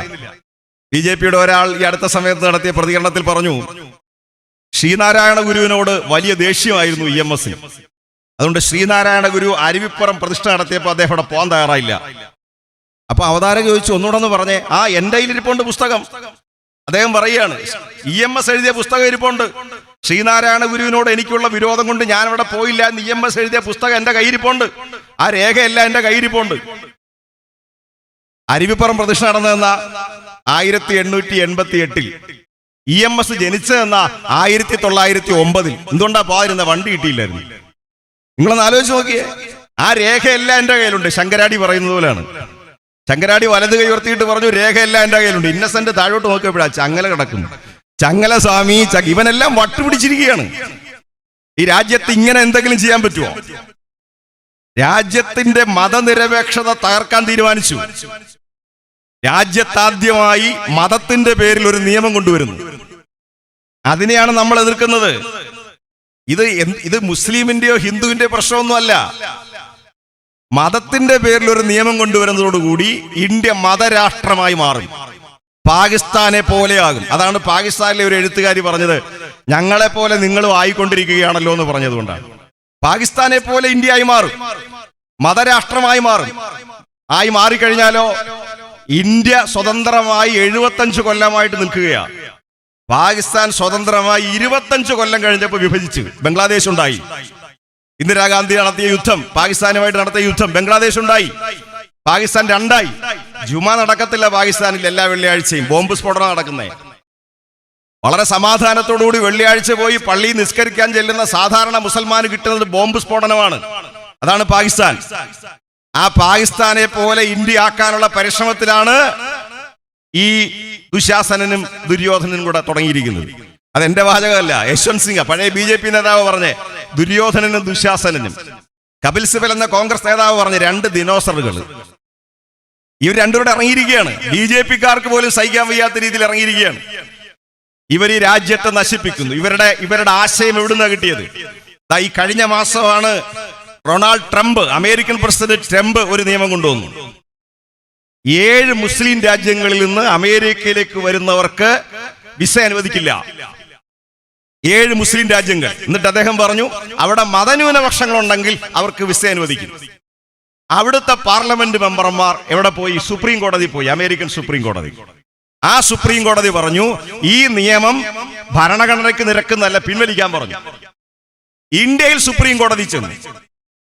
ബി.ജെ.പിയുടെ ഒരാൾ ഈ അടുത്ത സമയത്ത് നടത്തിയ പ്രതികരണത്തിൽ പറഞ്ഞു, ശ്രീനാരായണ ഗുരുവിനോട് വലിയ ദേഷ്യമായിരുന്നു EMS. അതുകൊണ്ട് ശ്രീനാരായണ ഗുരു അരുവിപ്പുറം പ്രതിഷ്ഠ നടത്തിയപ്പോൾ അദ്ദേഹം അവിടെ പോകാൻ തയ്യാറായില്ല. അപ്പൊ അവതാരക ചോദിച്ചു, ഒന്നുകൂടെ പറഞ്ഞേ. എന്റെ കയ്യിലിരിപ്പുണ്ട് പുസ്തകം. അദ്ദേഹം പറയുകയാണ്, EMS എഴുതിയ പുസ്തകം ഇരിപ്പുണ്ട്. ശ്രീനാരായണ ഗുരുവിനോട് എനിക്കുള്ള വിരോധം കൊണ്ട് ഞാൻ അവിടെ പോയില്ല എന്ന് EMS എഴുതിയ പുസ്തകം എന്റെ കയ്യിരിപ്പുണ്ട്. ആ രേഖയല്ല എന്റെ കയ്യിരിപ്പുണ്ട്. അരുവിപ്പുറം പ്രതിഷ്ഠ നടന്നതെന്ന 1888. EMS ജനിച്ചതെന്ന 1909. എന്തുകൊണ്ടാ പോയിരുന്ന? വണ്ടി കിട്ടിയില്ലായിരുന്നു. നിങ്ങളൊന്ന് ആലോചിച്ച് നോക്കിയേ. ആ രേഖയെല്ലാം എന്റെ കയ്യിലുണ്ട്. ശങ്കരാടി പറയുന്നത് പോലെയാണ്. ശങ്കരാടി വലത് കൈ ഉയർത്തിയിട്ട് പറഞ്ഞു, രേഖയെല്ലാം എന്റെ കയ്യിലുണ്ട്. ഇന്നസെന്റ് താഴോട്ട് നോക്കിയപ്പോഴാ ചങ്ങല കിടക്കുന്നു. ചങ്ങല സ്വാമി, ഇവനെല്ലാം വട്ടുപിടിച്ചിരിക്കുകയാണ്. ഈ രാജ്യത്ത് ഇങ്ങനെ എന്തെങ്കിലും ചെയ്യാൻ പറ്റുമോ? രാജ്യത്തിന്റെ മതനിരപേക്ഷത തകർക്കാൻ തീരുമാനിച്ചു. രാജ്യത്താദ്യമായി മതത്തിന്റെ പേരിൽ ഒരു നിയമം കൊണ്ടുവരുന്നു. അതിനെയാണ് നമ്മൾ എതിർക്കുന്നത്. ഇത് മുസ്ലിമിന്റെയോ ഹിന്ദുവിന്റെയോ പ്രശ്നമൊന്നുമല്ല. മതത്തിന്റെ പേരിൽ ഒരു നിയമം കൊണ്ടുവരുന്നതോടുകൂടി ഇന്ത്യ മതരാഷ്ട്രമായി മാറും. പാകിസ്ഥാനെ പോലെയാകും. അതാണ് പാകിസ്ഥാനിലെ ഒരു എഴുത്തുകാരി പറഞ്ഞത്, ഞങ്ങളെ പോലെ നിങ്ങളും ആയിക്കൊണ്ടിരിക്കുകയാണല്ലോ എന്ന് പറഞ്ഞതുകൊണ്ടാണ്. പാകിസ്ഥാനെ പോലെ ഇന്ത്യ ആയി മാറും, മതരാഷ്ട്രമായി മാറും. ആയി മാറിക്കഴിഞ്ഞാലോ ഇന്ത്യ സ്വതന്ത്രമായി 75 കൊല്ലമായിട്ട് നിൽക്കുകയാണ്. പാകിസ്ഥാൻ സ്വതന്ത്രമായി 25 കൊല്ലം കഴിഞ്ഞപ്പോൾ വിഭജിച്ച് ബംഗ്ലാദേശ് ഉണ്ടായി. ഇന്ദിരാഗാന്ധി നടത്തിയ യുദ്ധം, പാകിസ്ഥാനുമായിട്ട് നടത്തിയ യുദ്ധം, ബംഗ്ലാദേശ് ഉണ്ടായി. പാകിസ്ഥാൻ രണ്ടായി. ജുമാ നടക്കത്തില്ല പാകിസ്ഥാനിൽ എല്ലാ വെള്ളിയാഴ്ചയും, ബോംബ് സ്ഫോടനം നടക്കുന്നേ. വളരെ സമാധാനത്തോടുകൂടി വെള്ളിയാഴ്ച പോയി പള്ളി നിസ്കരിക്കാൻ ചെല്ലുന്ന സാധാരണ മുസൽമാന് കിട്ടുന്നത് ബോംബ് സ്ഫോടനമാണ്. അതാണ് പാകിസ്ഥാൻ. ആ പാകിസ്ഥാനെ പോലെ ഇന്ത്യ ആക്കാനുള്ള പരിശ്രമത്തിലാണ് ഈ ദുശാസനനും ദുര്യോധനനും കൂടെ തുടങ്ങിയിരിക്കുന്നത്. അതെന്റെ വാചകമല്ല, യശ്വന്ത് സിംഗ് പഴയ BJP നേതാവ് പറഞ്ഞേ, ദുര്യോധനനും ദുശാസനനും. കപിൽ സിബൽ എന്ന കോൺഗ്രസ് നേതാവ് പറഞ്ഞ 2 ദിനോസറുകൾ. ഇവർ രണ്ടുപേരുടെ ഇറങ്ങിയിരിക്കുകയാണ്. BJP-ക്കാർക്ക് പോലും സഹിക്കാൻ വയ്യാത്ത രീതിയിൽ ഇറങ്ങിയിരിക്കുകയാണ്. ഇവർ ഈ രാജ്യത്തെ നശിപ്പിക്കുന്നു. ഇവരുടെ ആശയം എവിടുന്നാ കിട്ടിയത്? ഈ കഴിഞ്ഞ മാസമാണ് Donald Trump, American president Trump ഒരു നിയമം കൊണ്ടുവന്നു. 7 മുസ്ലിം രാജ്യങ്ങളിൽ നിന്ന് അമേരിക്കയിലേക്ക് വരുന്നവർക്ക് വിസ അനുവദിക്കില്ല. 7 മുസ്ലിം രാജ്യങ്ങൾ. എന്നിട്ട് അദ്ദേഹം പറഞ്ഞു, അവിടെ മതന്യൂനപക്ഷങ്ങളുണ്ടെങ്കിൽ അവർക്ക് വിസ അനുവദിക്കും. അവിടുത്തെ പാർലമെന്റ് മെമ്പർമാർ എവിടെ പോയി? സുപ്രീം കോടതി പോയി, അമേരിക്കൻ സുപ്രീം കോടതി. ആ സുപ്രീം കോടതി പറഞ്ഞു, ഈ നിയമം ഭരണഘടനയ്ക്ക് നിരക്കുന്നതല്ല, പിൻവലിക്കാൻ പറഞ്ഞു. ഇന്ത്യയിൽ സുപ്രീം കോടതി ചെന്നു.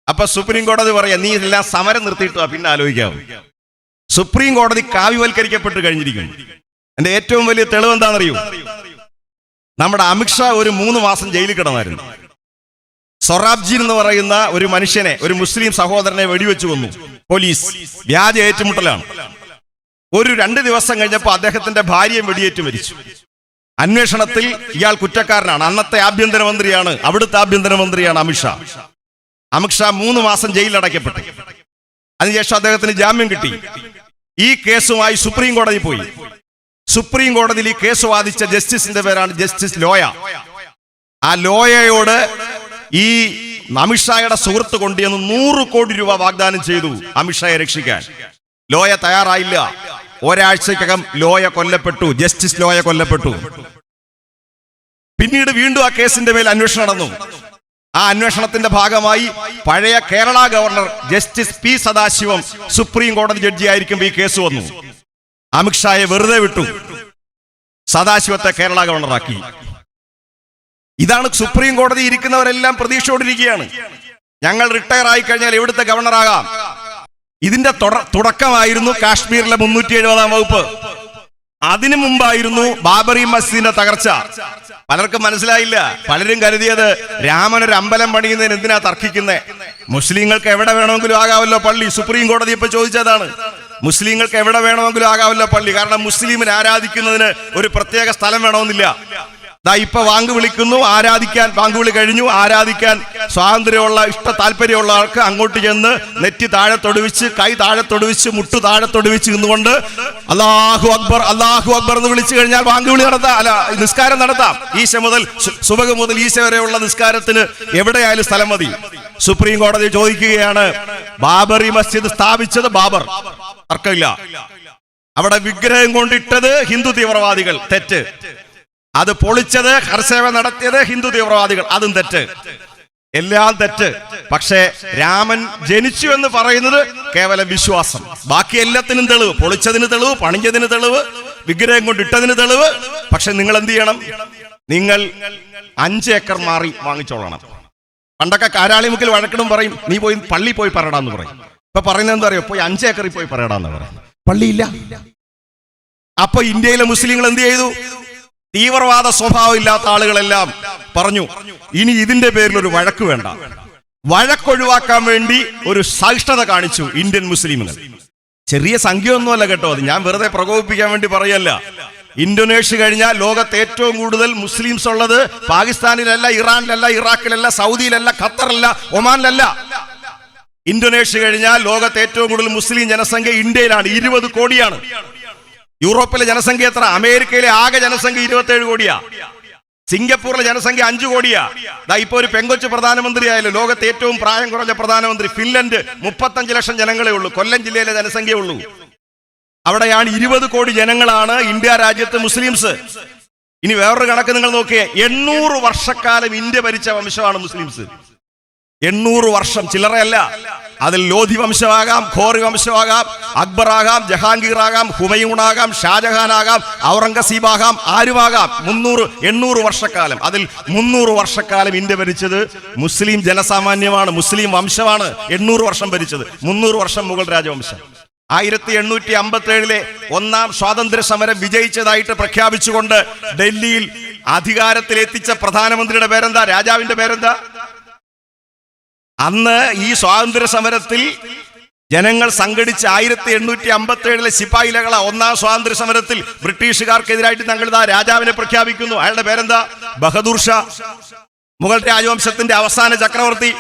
അപ്പൊ സുപ്രീം കോടതി പറയാ, നീ എല്ലാം സമരം നിർത്തിയിട്ട് പിന്നെ ആലോചിക്കാവും. സുപ്രീം കോടതി കാവ്യവൽക്കരിക്കപ്പെട്ട് കഴിഞ്ഞിരിക്കുന്നു. എന്റെ ഏറ്റവും വലിയ തെളിവ് എന്താണെന്നറിയൂ? നമ്മുടെ അമിത്ഷാ ഒരു 3 മാസം ജയിലിൽ കിടന്നായിരുന്നു. സൊറാബ്ജി എന്ന് പറയുന്ന ഒരു മനുഷ്യനെ, ഒരു മുസ്ലിം സഹോദരനെ വെടിവെച്ച് കൊന്നു പോലീസ്. വ്യാജ ഏറ്റുമുട്ടലാണ്. ഒരു 2 ദിവസം കഴിഞ്ഞപ്പോൾ അദ്ദേഹത്തിന്റെ ഭാര്യയും വെടിയേറ്റ് മരിച്ചു. അന്വേഷണത്തിൽ ഇയാൾ കുറ്റക്കാരനാണ്. അന്നത്തെ ആഭ്യന്തരമന്ത്രിയാണ്, അവിടുത്തെ ആഭ്യന്തരമന്ത്രിയാണ് അമിത്ഷാ. അമിത്ഷാ 3 മാസം ജയിലിൽ അടയ്ക്കപ്പെട്ടു. അതിനുശേഷം അദ്ദേഹത്തിന് ജാമ്യം കിട്ടി. ഈ കേസുമായി സുപ്രീം കോടതി പോയി. സുപ്രീം കോടതിയിൽ ഈ കേസ് വാദിച്ച ജസ്റ്റിസിന്റെ പേരാണ് ജസ്റ്റിസ് ലോയ. ആ ലോയയോട് ഈ അമിത്ഷായുടെ സുഹൃത്ത് കൊണ്ടുവന്ന് 100 കോടി രൂപ വാഗ്ദാനം ചെയ്തു അമിത്ഷായെ രക്ഷിക്കാൻ. ലോയ തയ്യാറായില്ല. ഒരാഴ്ചക്കകം ലോയ കൊല്ലപ്പെട്ടു. ജസ്റ്റിസ് ലോയ കൊല്ലപ്പെട്ടു. പിന്നീട് വീണ്ടും ആ കേസിന്റെ മേൽ അന്വേഷണം നടന്നു. ആ അന്വേഷണത്തിന്റെ ഭാഗമായി പഴയ Kerala governor justice P Sadasivam supreme കോടതി ജഡ്ജിയായിരിക്കും ഈ കേസ് വന്നു. അമിത്ഷായെ വെറുതെ വിട്ടു. സദാശിവത്തെ കേരള ഗവർണറാക്കി. ഇതാണ് സുപ്രീം കോടതി ഇരിക്കുന്നവരെല്ലാം പ്രതീക്ഷയോടിരിക്കുകയാണ്. ഞങ്ങൾ റിട്ടയർ ആയി കഴിഞ്ഞാൽ എവിടുത്തെ ഗവർണറാകാം. ഇതിന്റെ തുടക്കമായിരുന്നു കാശ്മീരിലെ 370-ാം വകുപ്പ്. അതിനു മുമ്പായിരുന്നു ബാബറി മസ്ജിദിന്റെ തകർച്ച. പലർക്കും മനസ്സിലായില്ല. പലരും കരുതിയത് രാമനൊരു അമ്പലം പണിയുന്നതിന് എന്തിനാ തർക്കിക്കുന്നത്? മുസ്ലിങ്ങൾക്ക് എവിടെ വേണമെങ്കിലും ആകാമല്ലോ പള്ളി. സുപ്രീം കോടതി ഇപ്പൊ ചോദിച്ചതാണ്. മുസ്ലിങ്ങൾക്ക് എവിടെ വേണമെങ്കിലും ആകാമല്ലോ പള്ളി. കാരണം മുസ്ലിമിനെ ആരാധിക്കുന്നതിന് ഒരു പ്രത്യേക സ്ഥലം വേണമെന്നില്ല. ദാ ഇപ്പൊ വാങ്ക് വിളിക്കുന്നു, ആരാധിക്കാൻ വാങ്കുവിളി കഴിഞ്ഞു. ആരാധിക്കാൻ സ്വാതന്ത്ര്യമുള്ള, താല്പര്യമുള്ള ആൾക്ക് അങ്ങോട്ട് ചെന്ന് നെറ്റി താഴെ തൊടുവിച്ച്, കൈ താഴെ തൊടുവിച്ച്, മുട്ടു താഴെ തൊടുവിച്ച് നിന്നുകൊണ്ട് അല്ലാഹു അക്ബർ അല്ലാഹു അക്ബർ എന്ന് വിളിച്ചു കഴിഞ്ഞാൽ വാങ്കുവിളി നടത്താം, അല്ല നിസ്കാരം നടത്താം. ഈശ മുതൽ സുബഹ് മുതൽ ഈശ വരെയുള്ള നിസ്കാരത്തിന് എവിടെയായാലും സ്ഥലം മതി. സുപ്രീം കോടതി ചോദിക്കുകയാണ്, ബാബറി മസ്ജിദ് സ്ഥാപിച്ചത് ബാബർ, തർക്കമില്ല. അവിടെ വിഗ്രഹം കൊണ്ടിട്ടത് ഹിന്ദു തീവ്രവാദികൾ, തെറ്റ്. അത് പൊളിച്ചത്, ഹർസേവ നടത്തിയത് ഹിന്ദു തീവ്രവാദികൾ, അതും തെറ്റ്. എല്ലാം തെറ്റ്. പക്ഷേ രാമൻ ജനിച്ചു എന്ന് പറയുന്നത് കേവലം വിശ്വാസം. ബാക്കി എല്ലാത്തിനും തെളിവ്. പൊളിച്ചതിന് തെളിവ്, പണിഞ്ഞതിന് തെളിവ്, വിഗ്രഹം കൊണ്ടിട്ടതിന് തെളിവ്. പക്ഷെ നിങ്ങൾ എന്ത് ചെയ്യണം? നിങ്ങൾ 5 ഏക്കർ മാറി വാങ്ങിച്ചോളണം. പണ്ടൊക്കെ കാരാളിമുക്കിൽ വഴക്കിടും പറയും, നീ പോയി പള്ളി പോയി പറയടാന്ന് പറയും. ഇപ്പൊ പറയുന്നത് എന്താ അറിയോ? പോയി 5 ഏക്കറിൽ പോയി പറയടാന്ന് പറയും. പള്ളിയില്ല. അപ്പൊ ഇന്ത്യയിലെ മുസ്ലിങ്ങൾ എന്ത് ചെയ്തു? തീവ്രവാദ സ്വഭാവം ഇല്ലാത്ത ആളുകളെല്ലാം പറഞ്ഞു, ഇനി ഇതിന്റെ പേരിൽ ഒരു വഴക്ക് വേണ്ട. വഴക്കൊഴിവാക്കാൻ വേണ്ടി ഒരു സഹിഷ്ണുത കാണിച്ചു ഇന്ത്യൻ മുസ്ലിമുകൾ. ചെറിയ സംഖ്യ ഒന്നുമല്ല കേട്ടോ, അത് ഞാൻ വെറുതെ പ്രകോപിപ്പിക്കാൻ വേണ്ടി പറയല്ല. ഇന്തോനേഷ്യ കഴിഞ്ഞാൽ ലോകത്ത് ഏറ്റവും കൂടുതൽ മുസ്ലിംസ് ഉള്ളത് പാകിസ്ഥാനിലല്ല, ഇറാനിലല്ല, ഇറാഖിലല്ല, സൗദിയിലല്ല, ഖത്തറിലല്ല, ഒമാനിലല്ല. ഇന്തോനേഷ്യ കഴിഞ്ഞാൽ ലോകത്ത് ഏറ്റവും കൂടുതൽ മുസ്ലിം ജനസംഖ്യ ഇന്ത്യയിലാണ്. 20 കോടിയാണ്. യൂറോപ്പിലെ ജനസംഖ്യ എത്ര? അമേരിക്കയിലെ ആകെ ജനസംഖ്യ 27 കോടിയാ. സിംഗപ്പൂരിലെ ജനസംഖ്യ 5 കോടിയാ. ഇപ്പൊ ഒരു പെങ്കൊച്ചു പ്രധാനമന്ത്രിയായാലും ലോകത്തെ ഏറ്റവും പ്രായം കുറഞ്ഞ പ്രധാനമന്ത്രി ഫിൻലൻഡ് 35 ലക്ഷം ജനങ്ങളെ ഉള്ളൂ. കൊല്ലം ജില്ലയിലെ ജനസംഖ്യ ഉള്ളൂ. അവിടെയാണ് 20 കോടി ജനങ്ങളാണ് ഇന്ത്യ രാജ്യത്ത് മുസ്ലിംസ്. ഇനി വേറൊരു കണക്ക് നിങ്ങൾ നോക്കിയേ, 800 വർഷക്കാലം ഇന്ത്യ ഭരിച്ച വംശമാണ് മുസ്ലിംസ്. 800 വർഷം, ചില്ലറയല്ല. അതിൽ ലോധി വംശമാകാം, ഖോറി വംശമാകാം, അക്ബർ ആകാം, ജഹാംഗീർ ആകാം, ഹുമയൂൺ ആകാം, ഷാജഹാൻ ആകാം, ഔറംഗസീബ് ആകാം, ആരുമാകാം. 800 വർഷക്കാലം. അതിൽ 300 വർഷക്കാലം ഇന്ത്യ ഭരിച്ചത് മുസ്ലിം ജനസാമാന്യമാണ്, മുസ്ലിം വംശമാണ്. 800 വർഷം ഭരിച്ചത്. 300 വർഷം മുഗൾ രാജവംശം. 1857 1-ാം സ്വാതന്ത്ര്യ സമരം വിജയിച്ചതായിട്ട് പ്രഖ്യാപിച്ചുകൊണ്ട് ഡൽഹിയിൽ അധികാരത്തിലെത്തിച്ച പ്രധാനമന്ത്രിയുടെ പേരെന്താ? രാജാവിന്റെ പേരെന്താ? അന്ന് ഈ സ്വാതന്ത്ര്യ സമരത്തിൽ ജനങ്ങൾ സംഘടിച്ച് 1857 സിപ്പാഹി ലഹള 1-ാം സ്വാതന്ത്ര്യ സമരത്തിൽ ബ്രിട്ടീഷുകാർക്കെതിരായിട്ട് ഞങ്ങൾ രാജാവിനെ പ്രഖ്യാപിക്കുന്നു. അയാളുടെ പേരെന്താ? ബഹദൂർ ഷാ. മുഗൾ രാജവംശത്തിന്റെ അവസാന ചക്രവർത്തി.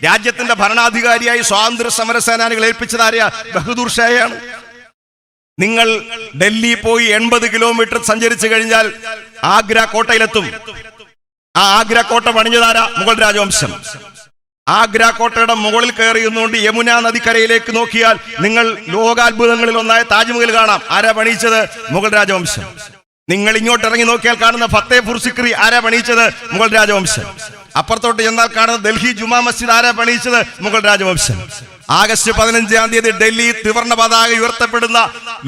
രാജ്യത്തിന്റെ ഭരണാധികാരിയായി സ്വാതന്ത്ര്യ സമര സേനാനികൾ ഏൽപ്പിച്ചതാരെയാ? ബഹദൂർ ഷായാണ്. നിങ്ങൾ ഡൽഹി പോയി 80 കിലോമീറ്റർ സഞ്ചരിച്ചു കഴിഞ്ഞാൽ ആഗ്ര കോട്ടയിലെത്തും. ആ ആഗ്ര കോട്ട പണിഞ്ഞതാരാ? മുഗൾ രാജവംശം. ആഗ്ര കോട്ടയുടെ മുകളിൽ കയറിയുന്നുകൊണ്ട് യമുന നദിക്കരയിലേക്ക് നോക്കിയാൽ നിങ്ങൾ ലോകാത്ഭുതങ്ങളിൽ ഒന്നായ താജ്മഹൽ കാണാം. ആരാ പണിയിച്ചത്? മുഗൾ രാജവംശം. നിങ്ങൾ ഇങ്ങോട്ട് ഇറങ്ങി നോക്കിയാൽ കാണുന്ന ഫത്തേപൂർ സിക്രി ആരാ പണിയിച്ചത്? മുഗൾ രാജവംശം. അപ്പുറത്തോട്ട് ചെന്നാൽ കാണുന്ന ഡൽഹി ജുമാ മസ്ജിദ് ആരാ പണിയിച്ചത്? മുഗൾ രാജവംശം. ആഗസ്റ്റ് 15-ാം തീയതി ഡൽഹി ത്രിവർണ്ണ പതാക ഉയർത്തപ്പെടുന്ന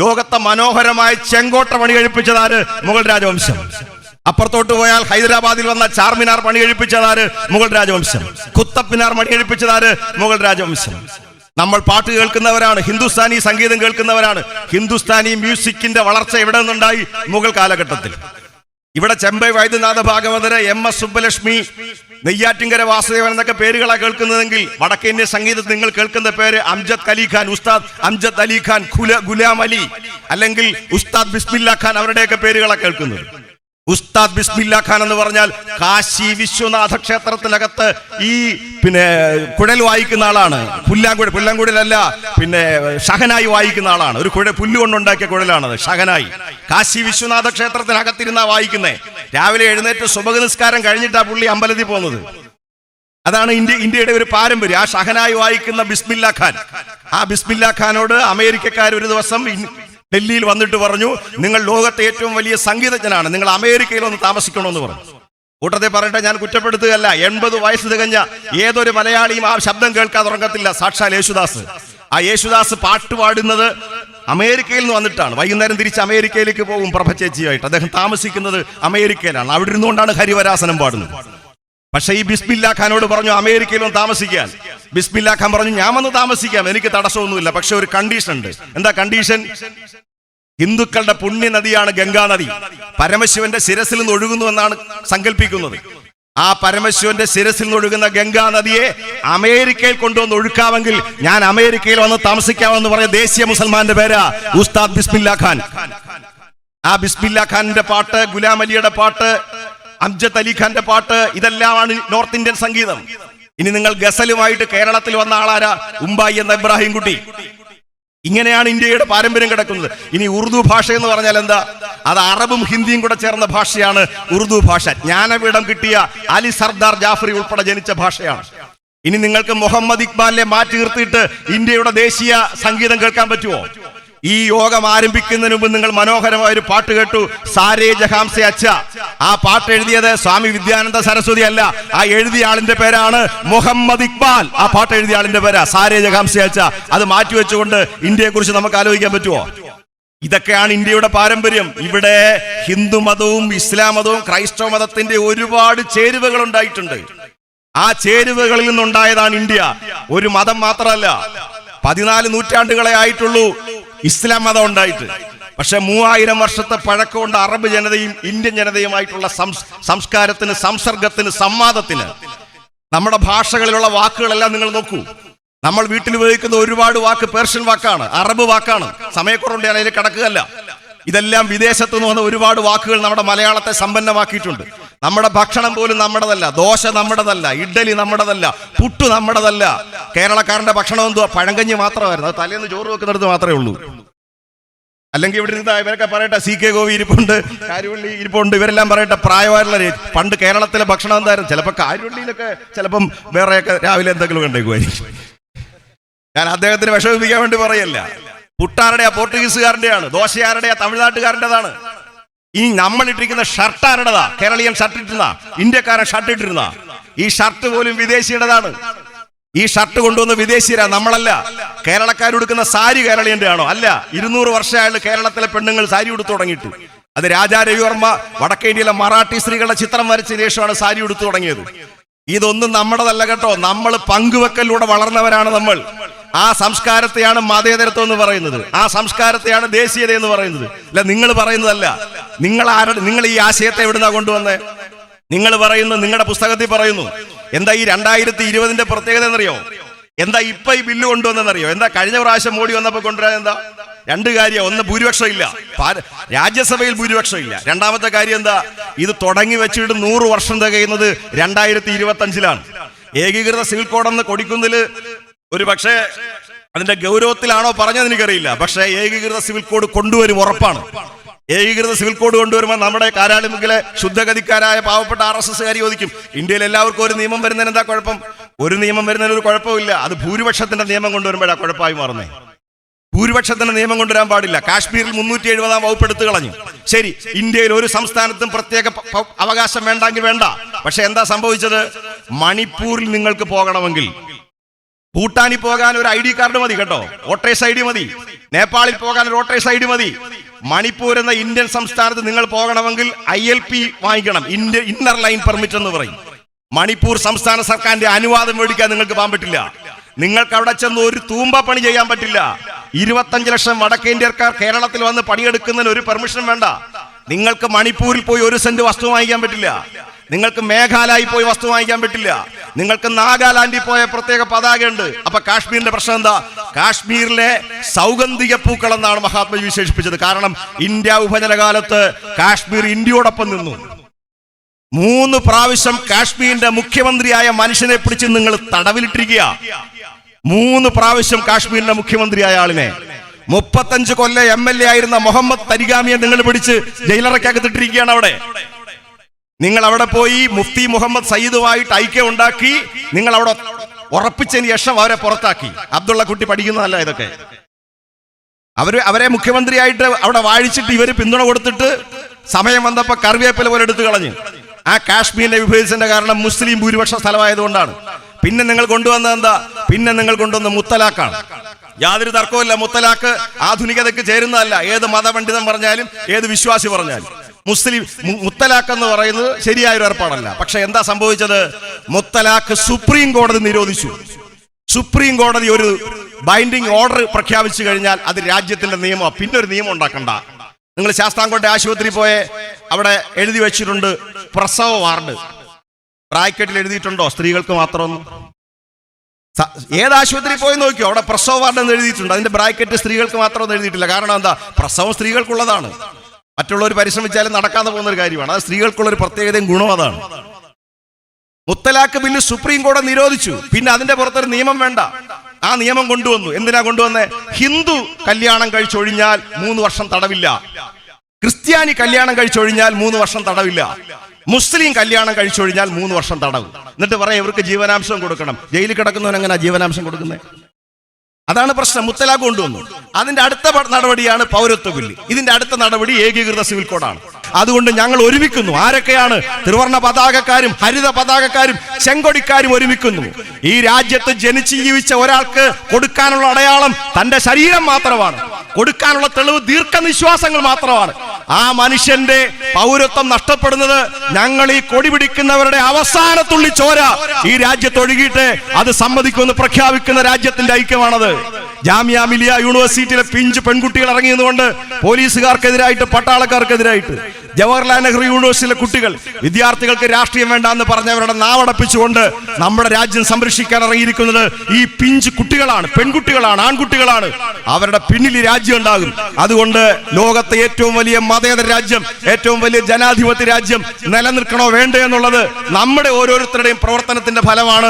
ലോകത്തെ മനോഹരമായ ചെങ്കോട്ട പണി കഴിപ്പിച്ചതാര്? മുഗൾ രാജവംശം. അപ്പുറത്തോട്ട് പോയാൽ ഹൈദരാബാദിൽ വന്ന ചാർമിനാർ പണി കഴിപ്പിച്ചതാര്? മുഗൾ രാജവംശം. കുത്തബ് മിനാർ പണി കഴിപ്പിച്ചതാര്? മുഗൾ രാജവംശം. നമ്മൾ പാട്ട് കേൾക്കുന്നവരാണ്, ഹിന്ദുസ്ഥാനി സംഗീതം കേൾക്കുന്നവരാണ്. ഹിന്ദുസ്ഥാനി മ്യൂസിക്കിന്റെ വളർച്ച എവിടെ നിന്നുണ്ടായി? മുഗൾ കാലഘട്ടത്തിൽ. ഇവിടെ ചെമ്പൈ വൈദ്യനാഥ ഭാഗവതര്, MS സുബ്ബലക്ഷ്മി, നെയ്യാറ്റിങ്കര വാസുദേവൻ എന്നൊക്കെ പേരുകളാണ് കേൾക്കുന്നതെങ്കിൽ വടക്കേന്ത്യൻ സംഗീതത്തിൽ നിങ്ങൾ കേൾക്കുന്ന പേര് അംജദ് അലി ഖാൻ, ഉസ്താദ് അംജദ് അലി ഖാൻ, ഗുലാം അലി, അല്ലെങ്കിൽ ഉസ്താദ് ബിസ്മില്ല ഖാൻ, അവരുടെയൊക്കെ പേരുകളാണ് കേൾക്കുന്നത്. ഉസ്താദ് ബിസ്മില്ല ഖാൻ എന്ന് പറഞ്ഞാൽ കാശി വിശ്വനാഥ ക്ഷേത്രത്തിനകത്ത് ഈ കുഴൽ വായിക്കുന്ന ആളാണ്. പുല്ലാങ്കുഴലല്ല, ഷഹനായി വായിക്കുന്ന ആളാണ്. ഒരു പുല്ലുകൊണ്ടുണ്ടാക്കിയ കുഴലാണത്, ഷഹനായി. കാശി വിശ്വനാഥ ക്ഷേത്രത്തിനകത്തിരുന്നാ വായിക്കുന്നേ. രാവിലെ എഴുന്നേറ്റ് സുബഹ് നിസ്കാരം കഴിഞ്ഞിട്ടാ പുള്ളി അമ്പലത്തിൽ പോകുന്നത്. അതാണ് ഇന്ത്യയുടെ ഒരു പാരമ്പര്യം. ആ ഷഹനായി വായിക്കുന്ന ബിസ്മില്ല ഖാൻ, ആ ബിസ്മില്ല ഖാനോട് അമേരിക്കക്കാർ ഒരു ദിവസം ഡൽഹിയിൽ വന്നിട്ട് പറഞ്ഞു, നിങ്ങൾ ലോകത്തെ ഏറ്റവും വലിയ സംഗീതജ്ഞനാണ്, നിങ്ങൾ അമേരിക്കയിൽ ഒന്ന് താമസിക്കണമെന്ന് പറഞ്ഞു. കൂട്ടത്തെ പറയട്ടെ, ഞാൻ കുറ്റപ്പെടുത്തുകയല്ല. 80 വയസ്സ് തികഞ്ഞ ഏതൊരു മലയാളിയും ആ ശബ്ദം കേൾക്കാതെ ഉറങ്ങത്തില്ല. സാക്ഷാൽ യേശുദാസ്. ആ യേശുദാസ് പാട്ട് പാടുന്നത് അമേരിക്കയിൽ നിന്ന് വന്നിട്ടാണ്. വൈകുന്നേരം തിരിച്ച് അമേരിക്കയിലേക്ക് പോകും പ്രഭചേച്ചിയായിട്ട്. അദ്ദേഹം താമസിക്കുന്നത് അമേരിക്കയിലാണ്. അവിടെ ഇരുന്നുകൊണ്ടാണ് ഹരിവരാസനം പാടുന്നത്. പക്ഷേ ഈ ബിസ്മില്ല ഖാനോട് പറഞ്ഞു അമേരിക്കയിൽ ഒന്ന് താമസിക്കാൻ. ബിസ്മില്ല ഖാൻ പറഞ്ഞു, ഞാൻ വന്ന് താമസിക്കാം, എനിക്ക് തടസ്സമൊന്നുമില്ല, പക്ഷെ ഒരു കണ്ടീഷൻ ഉണ്ട്. എന്താ കണ്ടീഷൻ? ഹിന്ദുക്കളുടെ പുണ്യ നദിയാണ് ഗംഗാ നദി. പരമശിവന്റെ ശിരസിൽ നിന്ന് ഒഴുകുന്നു എന്നാണ് സങ്കല്പിക്കുന്നത്. ആ പരമശിവന്റെ ശിരസിൽ നിന്ന് ഒഴുകുന്ന ഗംഗാ നദിയെ അമേരിക്കയിൽ കൊണ്ടുവന്ന് ഒഴുക്കാമെങ്കിൽ ഞാൻ അമേരിക്കയിൽ വന്ന് താമസിക്കാമെന്ന് പറഞ്ഞ ദേശീയ മുസൽമാന്റെ പേരാ ഉസ്താദ് ബിസ്മില്ല ഖാൻ. ആ ബിസ്മില്ല ഖാനിന്റെ പാട്ട്, ഗുലാം അലിയുടെ പാട്ട്, അംജദ് അലി ഖാന്റെ പാട്ട്, ഇതെല്ലാമാണ് നോർത്ത് ഇന്ത്യൻ സംഗീതം. ഇനി നിങ്ങൾ ഗസലുമായിട്ട് കേരളത്തിൽ വന്ന ആളാരാ? ഉമ്പായി എന്ന ഇബ്രാഹിം കുട്ടി. ഇങ്ങനെയാണ് ഇന്ത്യയുടെ പാരമ്പര്യം കിടക്കുന്നത്. ഇനി ഉറുദു ഭാഷ എന്ന് പറഞ്ഞാൽ എന്താ? അത് അറബും ഹിന്ദിയും കൂടെ ചേർന്ന ഭാഷയാണ് ഉറുദു ഭാഷ. ജ്ഞാനപീഠം കിട്ടിയ അലി സർദാർ ജാഫറി ഉൾപ്പെടെ ജനിച്ച ഭാഷയാണ്. ഇനി നിങ്ങൾക്ക് മുഹമ്മദ് ഇക്ബാലിനെ മാറ്റി നിർത്തിയിട്ട് ഇന്ത്യയുടെ ദേശീയ സംഗീതം കേൾക്കാൻ പറ്റുമോ? ഈ യോഗം ആരംഭിക്കുന്നതിന് മുമ്പ് നിങ്ങൾ മനോഹരമായ ഒരു പാട്ട് കേട്ടു, സാരേ ജഹാം സെ അച്ഛ. ആ പാട്ട് എഴുതിയത് സ്വാമി വിദ്യാനന്ദ സരസ്വതി അല്ല, ആ എഴുതിയ ആളിന്റെ പേരാണ് മുഹമ്മദ് ഇക്ബാൽ. ആ പാട്ട് എഴുതിയ ആളിന്റെ പേരാ സാരേ ജഹാം സെ അച്ഛ. അത് മാറ്റിവെച്ചുകൊണ്ട് ഇന്ത്യയെ കുറിച്ച് നമുക്ക് ആലോചിക്കാൻ പറ്റുമോ? ഇതൊക്കെയാണ് ഇന്ത്യയുടെ പാരമ്പര്യം. ഇവിടെ ഹിന്ദു മതവും ഇസ്ലാം മതവും ക്രൈസ്തവ മതത്തിന്റെ ഒരുപാട് ചേരുവകൾ ഉണ്ടായിട്ടുണ്ട്. ആ ചേരുവകളിൽ നിന്നുണ്ടായതാണ് ഇന്ത്യ. ഒരു മതം മാത്രമല്ല, 14 നൂറ്റാണ്ടുകളെ ആയിട്ടുള്ളൂ ഇസ്ലാം മതം ഉണ്ടായിട്ട്. പക്ഷെ 3000 വർഷത്തെ പഴക്കമുണ്ട് അറബ് ജനതയും ഇന്ത്യൻ ജനതയുമായിട്ടുള്ള സംസ്കാരത്തിന്, സംസർഗത്തിന്, സംവാദത്തിന്. നമ്മുടെ ഭാഷകളിലുള്ള വാക്കുകളെല്ലാം നിങ്ങൾ നോക്കൂ. നമ്മൾ വീട്ടിൽ ഉപയോഗിക്കുന്ന ഒരുപാട് വാക്ക് പേർഷ്യൻ വാക്കാണ്, അറബ് വാക്കാണ്. സമയക്കുറവുണ്ട്, ഞാൻ അതിൽ കടക്കുകയല്ല. ഇതെല്ലാം വിദേശത്തു നിന്ന് വന്ന ഒരുപാട് വാക്കുകൾ നമ്മുടെ മലയാളത്തെ സമ്പന്നമാക്കിയിട്ടുണ്ട്. നമ്മുടെ ഭക്ഷണം പോലും നമ്മുടേതല്ല. ദോശ നമ്മുടേതല്ല, ഇഡ്ഡലി നമ്മുടേതല്ല, പുട്ടു നമ്മുടേതല്ല. കേരളക്കാരന്റെ ഭക്ഷണം എന്തുവാ? പഴങ്കഞ്ഞി മാത്രമായിരുന്നു. അത് തലേന്ന് ചോറ് വെക്കുന്നിടത്ത് മാത്രമേ ഉള്ളൂ. അല്ലെങ്കിൽ ഇവിടെ ഇരുന്ന് ഇവരൊക്കെ പറയട്ടെ, CK ഗോപി ഇരിപ്പുണ്ട്, കാര്യവള്ളി ഇരിപ്പുണ്ട്, ഇവരെല്ലാം പറയട്ടെ പ്രായമായുള്ള പണ്ട് കേരളത്തിലെ ഭക്ഷണം എന്തായിരുന്നു? ചിലപ്പോൾ കാര്യവള്ളിയിലൊക്കെ ചിലപ്പം വേറെയൊക്കെ രാവിലെ എന്തെങ്കിലും കണ്ടേക്കുമായിരിക്കും. ഞാൻ അദ്ദേഹത്തിന് വിഷമിപ്പിക്കാൻ വേണ്ടി പറയല്ല. പുട്ടാരുടെയാ? പോർട്ടുഗീസുകാരൻ്റെയാണ്. ദോശയാരുടെയാ? തമിഴ്നാട്ടുകാരൻ്റെതാണ്. ഈ നമ്മൾ ഇട്ടിരിക്കുന്ന ഷർട്ട് ആരുടേതാ? കേരളീയൻ ഷർട്ട് ഇട്ടിരുന്ന, ഇന്ത്യക്കാരൻ ഷർട്ട് ഇട്ടിരുന്ന. ഈ ഷർട്ട് പോലും വിദേശിയുടേതാണ്. ഈ ഷർട്ട് കൊണ്ടുവന്ന് വിദേശീയരാ, നമ്മളല്ല. കേരളക്കാരെടുക്കുന്ന സാരി കേരളീയന്റെ ആണോ? അല്ല. 200 വർഷമായുള്ള കേരളത്തിലെ പെണ്ണുങ്ങൾ സാരി ഉടുത്തു തുടങ്ങിയിട്ട്. അത് രാജാ രവിവർമ്മ വടക്കേ ഇന്ത്യയിലെ മറാഠി സ്ത്രീകളുടെ ചിത്രം വരച്ച ശേഷമാണ് സാരി ഉടുത്തു തുടങ്ങിയത്. ഇതൊന്നും നമ്മുടേതല്ല കേട്ടോ. നമ്മൾ പങ്കുവെക്കലിലൂടെ വളർന്നവരാണ് നമ്മൾ. ആ സംസ്കാരത്തെയാണ് മതേതരത്വം എന്ന് പറയുന്നത്. ആ സംസ്കാരത്തെയാണ് ദേശീയത എന്ന് പറയുന്നത്. അല്ല, നിങ്ങൾ പറയുന്നതല്ല. നിങ്ങൾ ഈ ആശയത്തെ എവിടുന്നാ കൊണ്ടുവന്നേ? നിങ്ങൾ പറയുന്നു, നിങ്ങളുടെ പുസ്തകത്തിൽ പറയുന്നു. എന്താ ഈ 2020 പ്രത്യേകത എന്നറിയോ? എന്താ ഇപ്പൊ ഈ ബില്ല് കൊണ്ടുവന്നെന്നറിയോ? എന്താ കഴിഞ്ഞ പ്രാവശ്യം മോഡി വന്നപ്പോൾ കൊണ്ടുവരാൻ എന്താ? 2 കാര്യം. ഒന്ന്, ഭൂരിപക്ഷം ഇല്ല, രാജ്യസഭയിൽ ഭൂരിപക്ഷം ഇല്ല. രണ്ടാമത്തെ കാര്യം എന്താ? ഇത് തുടങ്ങി വെച്ചിട്ട് 100 വർഷം തികയുന്നത് 2025-ലാണ്. ഏകീകൃത സിവിൽ കോഡെന്ന് കൊടിക്കുന്നതിൽ ഒരു പക്ഷേ അതിന്റെ ഗൗരവത്തിലാണോ പറഞ്ഞത് എനിക്കറിയില്ല. പക്ഷേ ഏകീകൃത സിവിൽ കോഡ് കൊണ്ടുവരും, ഉറപ്പാണ്. ഏകീകൃത സിവിൽ കോഡ് കൊണ്ടുവരുമ്പോൾ നമ്മുടെ കാരാളിമുക്കിലെ ശുദ്ധഗതിക്കാരായ പാവപ്പെട്ട RSSകാർ ചോദിക്കും, ഇന്ത്യയിൽ എല്ലാവർക്കും ഒരു നിയമം വരുന്നതിന് എന്താ കുഴപ്പം? ഒരു നിയമം വരുന്നതിന് ഒരു കുഴപ്പമില്ല. അത് ഭൂരിപക്ഷത്തിന്റെ നിയമം കൊണ്ടുവരുമ്പോഴാണ് കുഴപ്പമായി മാറുന്നേ. ഭൂരിപക്ഷത്തിന്റെ നിയമം കൊണ്ടുവരാൻ പാടില്ല. കാശ്മീരിൽ 370 വകുപ്പ് എടുത്തു കളഞ്ഞു. ശരി, ഇന്ത്യയിൽ ഒരു സംസ്ഥാനത്തും പ്രത്യേക അവകാശം വേണ്ടെങ്കിൽ വേണ്ട. പക്ഷെ എന്താ സംഭവിച്ചത്? മണിപ്പൂരിൽ നിങ്ങൾക്ക് പോകണമെങ്കിൽ, ഭൂട്ടാനിൽ പോകാൻ ഒരു ID കാർഡ് മതി കേട്ടോ, വോട്ടേഴ്സ് ID മതി. നേപ്പാളിൽ പോകാൻ ഒരു വോട്ടേഴ്സ് ID മതി. മണിപ്പൂർ എന്ന ഇന്ത്യൻ സംസ്ഥാനത്ത് നിങ്ങൾ പോകണമെങ്കിൽ ILP വാങ്ങിക്കണം, ഇന്നർ ലൈൻ പെർമിറ്റ് എന്ന് പറയും. മണിപ്പൂർ സംസ്ഥാന സർക്കാരിന്റെ അനുവാദം മേടിക്കാൻ നിങ്ങൾക്ക് പോകാൻ പറ്റില്ല. നിങ്ങൾക്ക് അവിടെ ചെന്ന് ഒരു തൂമ്പ പണി ചെയ്യാൻ പറ്റില്ല. 25 ലക്ഷം വടക്കേ ഇന്ത്യക്കാർ കേരളത്തിൽ വന്ന് പണിയെടുക്കുന്നതിന് ഒരു പെർമിഷൻ വേണ്ട. നിങ്ങൾക്ക് മണിപ്പൂരിൽ പോയി 1 സെന്റ് വസ്തു വാങ്ങിക്കാൻ പറ്റില്ല. നിങ്ങൾക്ക് മേഘാലയയിൽ പോയി വസ്തു വാങ്ങിക്കാൻ പറ്റില്ല. നിങ്ങൾക്ക് നാഗാലാൻഡിൽ പോയ പ്രത്യേക പതാകയുണ്ട്. അപ്പൊ കാശ്മീരിന്റെ പ്രശ്നം എന്താ? കാശ്മീരിലെ സൗഗന്ധിക പൂക്കൾ എന്നാണ് മഹാത്മജി വിശേഷിപ്പിച്ചത്. കാരണം ഇന്ത്യ വിഭജന കാലത്ത് കാശ്മീർ ഇന്ത്യയോടൊപ്പം നിന്നു. 3 പ്രാവശ്യം കാശ്മീരിന്റെ മുഖ്യമന്ത്രിയായ മനുഷ്യനെ പിടിച്ച് നിങ്ങൾ തടവിലിട്ടിരിക്കുക. 3 പ്രാവശ്യം കാശ്മീരിന്റെ മുഖ്യമന്ത്രിയായ ആളിനെ, 35 കൊല്ലം MLA ആയിരുന്ന മുഹമ്മദ് തരിഗാമിയെ നിങ്ങൾ പിടിച്ച് ജയിലറക്കകത്തിട്ടിരിക്കുകയാണ്. നിങ്ങൾ അവിടെ പോയി മുഫ്തി മുഹമ്മദ് സയ്യിദുമായിട്ട് ഐക്യം ഉണ്ടാക്കി, നിങ്ങൾ അവിടെ ഉറപ്പിച്ചതിന് ശേഷം അവരെ പുറത്താക്കി. അബ്ദുള്ള കുട്ടി പഠിക്കുന്നതല്ല ഇതൊക്കെ. അവരെ മുഖ്യമന്ത്രിയായിട്ട് അവിടെ വാഴിച്ചിട്ട് ഇവര് പിന്തുണ കൊടുത്തിട്ട് സമയം വന്നപ്പോ കറിവേപ്പില പോലെ എടുത്തു കളഞ്ഞു. ആ കാശ്മീരിനെ വിഭജിച്ചതിന്റെ കാരണം മുസ്ലിം ഭൂരിപക്ഷ സ്ഥലമായതുകൊണ്ടാണ്. പിന്നെ നിങ്ങൾ കൊണ്ടുവന്നത് എന്താ? പിന്നെ നിങ്ങൾ കൊണ്ടുവന്ന മുത്തലാഖാണ്. യാതൊരു തർക്കവുമില്ല, മുത്തലാഖ് ആധുനികതയ്ക്ക് ചേരുന്നതല്ല. ഏത് മതപണ്ഡിതൻ പറഞ്ഞാലും ഏത് വിശ്വാസി പറഞ്ഞാലും മുസ്ലിം മുത്തലാഖ് എന്ന് പറയുന്നത് ശരിയായൊരു ഏർപ്പാടല്ല. പക്ഷെ എന്താ സംഭവിച്ചത്? മുത്തലാഖ് സുപ്രീം കോടതി നിരോധിച്ചു. സുപ്രീം കോടതി ഒരു ബൈൻഡിങ് ഓർഡർ പ്രഖ്യാപിച്ചു കഴിഞ്ഞാൽ അത് രാജ്യത്തിന്റെ നിയമമാണ്. പിന്നെ ഒരു നിയമം ഉണ്ടാക്കണ്ട. നിങ്ങൾ ശാസ്താംകോട്ടെ ആശുപത്രി പോയെ അവിടെ എഴുതി വെച്ചിട്ടുണ്ട് പ്രസവ വാർഡ്. ബ്രാക്കറ്റിൽ എഴുതിയിട്ടുണ്ടോ സ്ത്രീകൾക്ക് മാത്രം? ഏത് ആശുപത്രി പോയി നോക്കിയോ, അവിടെ പ്രസവ വാർഡ് എന്ന് എഴുതിയിട്ടുണ്ട്. അതിന്റെ ബ്രാക്കറ്റ് സ്ത്രീകൾക്ക് മാത്രം എഴുതിയിട്ടില്ല. കാരണം എന്താ? പ്രസവം സ്ത്രീകൾക്കുള്ളതാണ്. മറ്റുള്ളവർ പരിശ്രമിച്ചാലും നടക്കാതെ പോകുന്ന ഒരു കാര്യമാണ്. അത് സ്ത്രീകൾക്കുള്ള ഒരു പ്രത്യേകതയും ഗുണം അതാണ്. മുത്തലാഖ് ബില്ല് സുപ്രീം കോടതി നിരോധിച്ചു. പിന്നെ അതിന്റെ പുറത്തൊരു നിയമം വേണ്ട. ആ നിയമം കൊണ്ടുവന്നു. എന്തിനാ കൊണ്ടുവന്നേ? ഹിന്ദു കല്യാണം കഴിച്ചൊഴിഞ്ഞാൽ 3 വർഷം തടവില്ല. ക്രിസ്ത്യാനി കല്യാണം കഴിച്ചൊഴിഞ്ഞാൽ 3 വർഷം തടവില്ല. മുസ്ലിം കല്യാണം കഴിച്ചൊഴിഞ്ഞാൽ 3 വർഷം തടവ്. എന്നിട്ട് പറയാം ഇവർക്ക് ജീവനാംശം കൊടുക്കണം. ജയിലിൽ കിടക്കുന്നവൻ എങ്ങനെയാ ജീവനാംശം കൊടുക്കുന്നത്? അതാണ് പ്രശ്നം. മുത്തലാഖ് കൊണ്ടുവന്നു. അതിന്റെ അടുത്ത നടപടിയാണ് പൗരത്വ ബില്ല്. ഇതിന്റെ അടുത്ത നടപടി ഏകീകൃത സിവിൽ കോഡാണ്. അതുകൊണ്ട് ഞങ്ങൾ ഒരുമിക്കുന്നു. ആരൊക്കെയാണ്? ത്രിവർണ്ണ പതാകക്കാരും ഹരിത പതാകക്കാരും ചെങ്കൊടിക്കാരും ഒരുമിക്കുന്നു. ഈ രാജ്യത്ത് ജനിച്ചു ജീവിച്ച ഒരാൾക്ക് കൊടുക്കാനുള്ള അടയാളം തന്റെ ശരീരം മാത്രമാണ്. കൊടുക്കാനുള്ള തെളിവ് ദീർഘനിശ്വാസങ്ങൾ മാത്രമാണ്. ആ മനുഷ്യന്റെ പൗരത്വം നഷ്ടപ്പെടുന്നത് ഞങ്ങൾ ഈ കൊടി പിടിക്കുന്നവരുടെ അവസാനത്തുള്ളി ചോര ഈ രാജ്യത്ത് ഒഴുകിയിട്ട് അത് സമ്മതിക്കുമെന്ന് പ്രഖ്യാപിക്കുന്ന രാജ്യത്തിന്റെ ഐക്യമാണത്. ജാമിയ മിലിയ യൂണിവേഴ്സിറ്റിയിലെ പിഞ്ച് പെൺകുട്ടികൾ ഇറങ്ങിയതുകൊണ്ട് പോലീസുകാർക്കെതിരായിട്ട് പട്ടാളക്കാർക്കെതിരായിട്ട് ജവഹർലാൽ നെഹ്റു യൂണിവേഴ്സിറ്റിയിലെ കുട്ടികൾ വിദ്യാർത്ഥികൾക്ക് രാഷ്ട്രീയം വേണ്ടെന്ന് പറഞ്ഞവരുടെ നാവടപ്പിച്ചുകൊണ്ട് നമ്മുടെ രാജ്യം സംരക്ഷിക്കാൻ ഇറങ്ങിയിരിക്കുന്നത് ഈ പിഞ്ച് കുട്ടികളാണ്, പെൺകുട്ടികളാണ്, ആൺകുട്ടികളാണ്. അവരുടെ പിന്നിൽ രാജ്യം ഉണ്ടാകും. അതുകൊണ്ട് ലോകത്തെ ഏറ്റവും വലിയ മതേതര രാജ്യം, ഏറ്റവും വലിയ ജനാധിപത്യ രാജ്യം നിലനിൽക്കണോ വേണ്ടോ എന്നുള്ളത് നമ്മുടെ ഓരോരുത്തരുടെയും പ്രവർത്തനത്തിന്റെ ഫലമാണ്.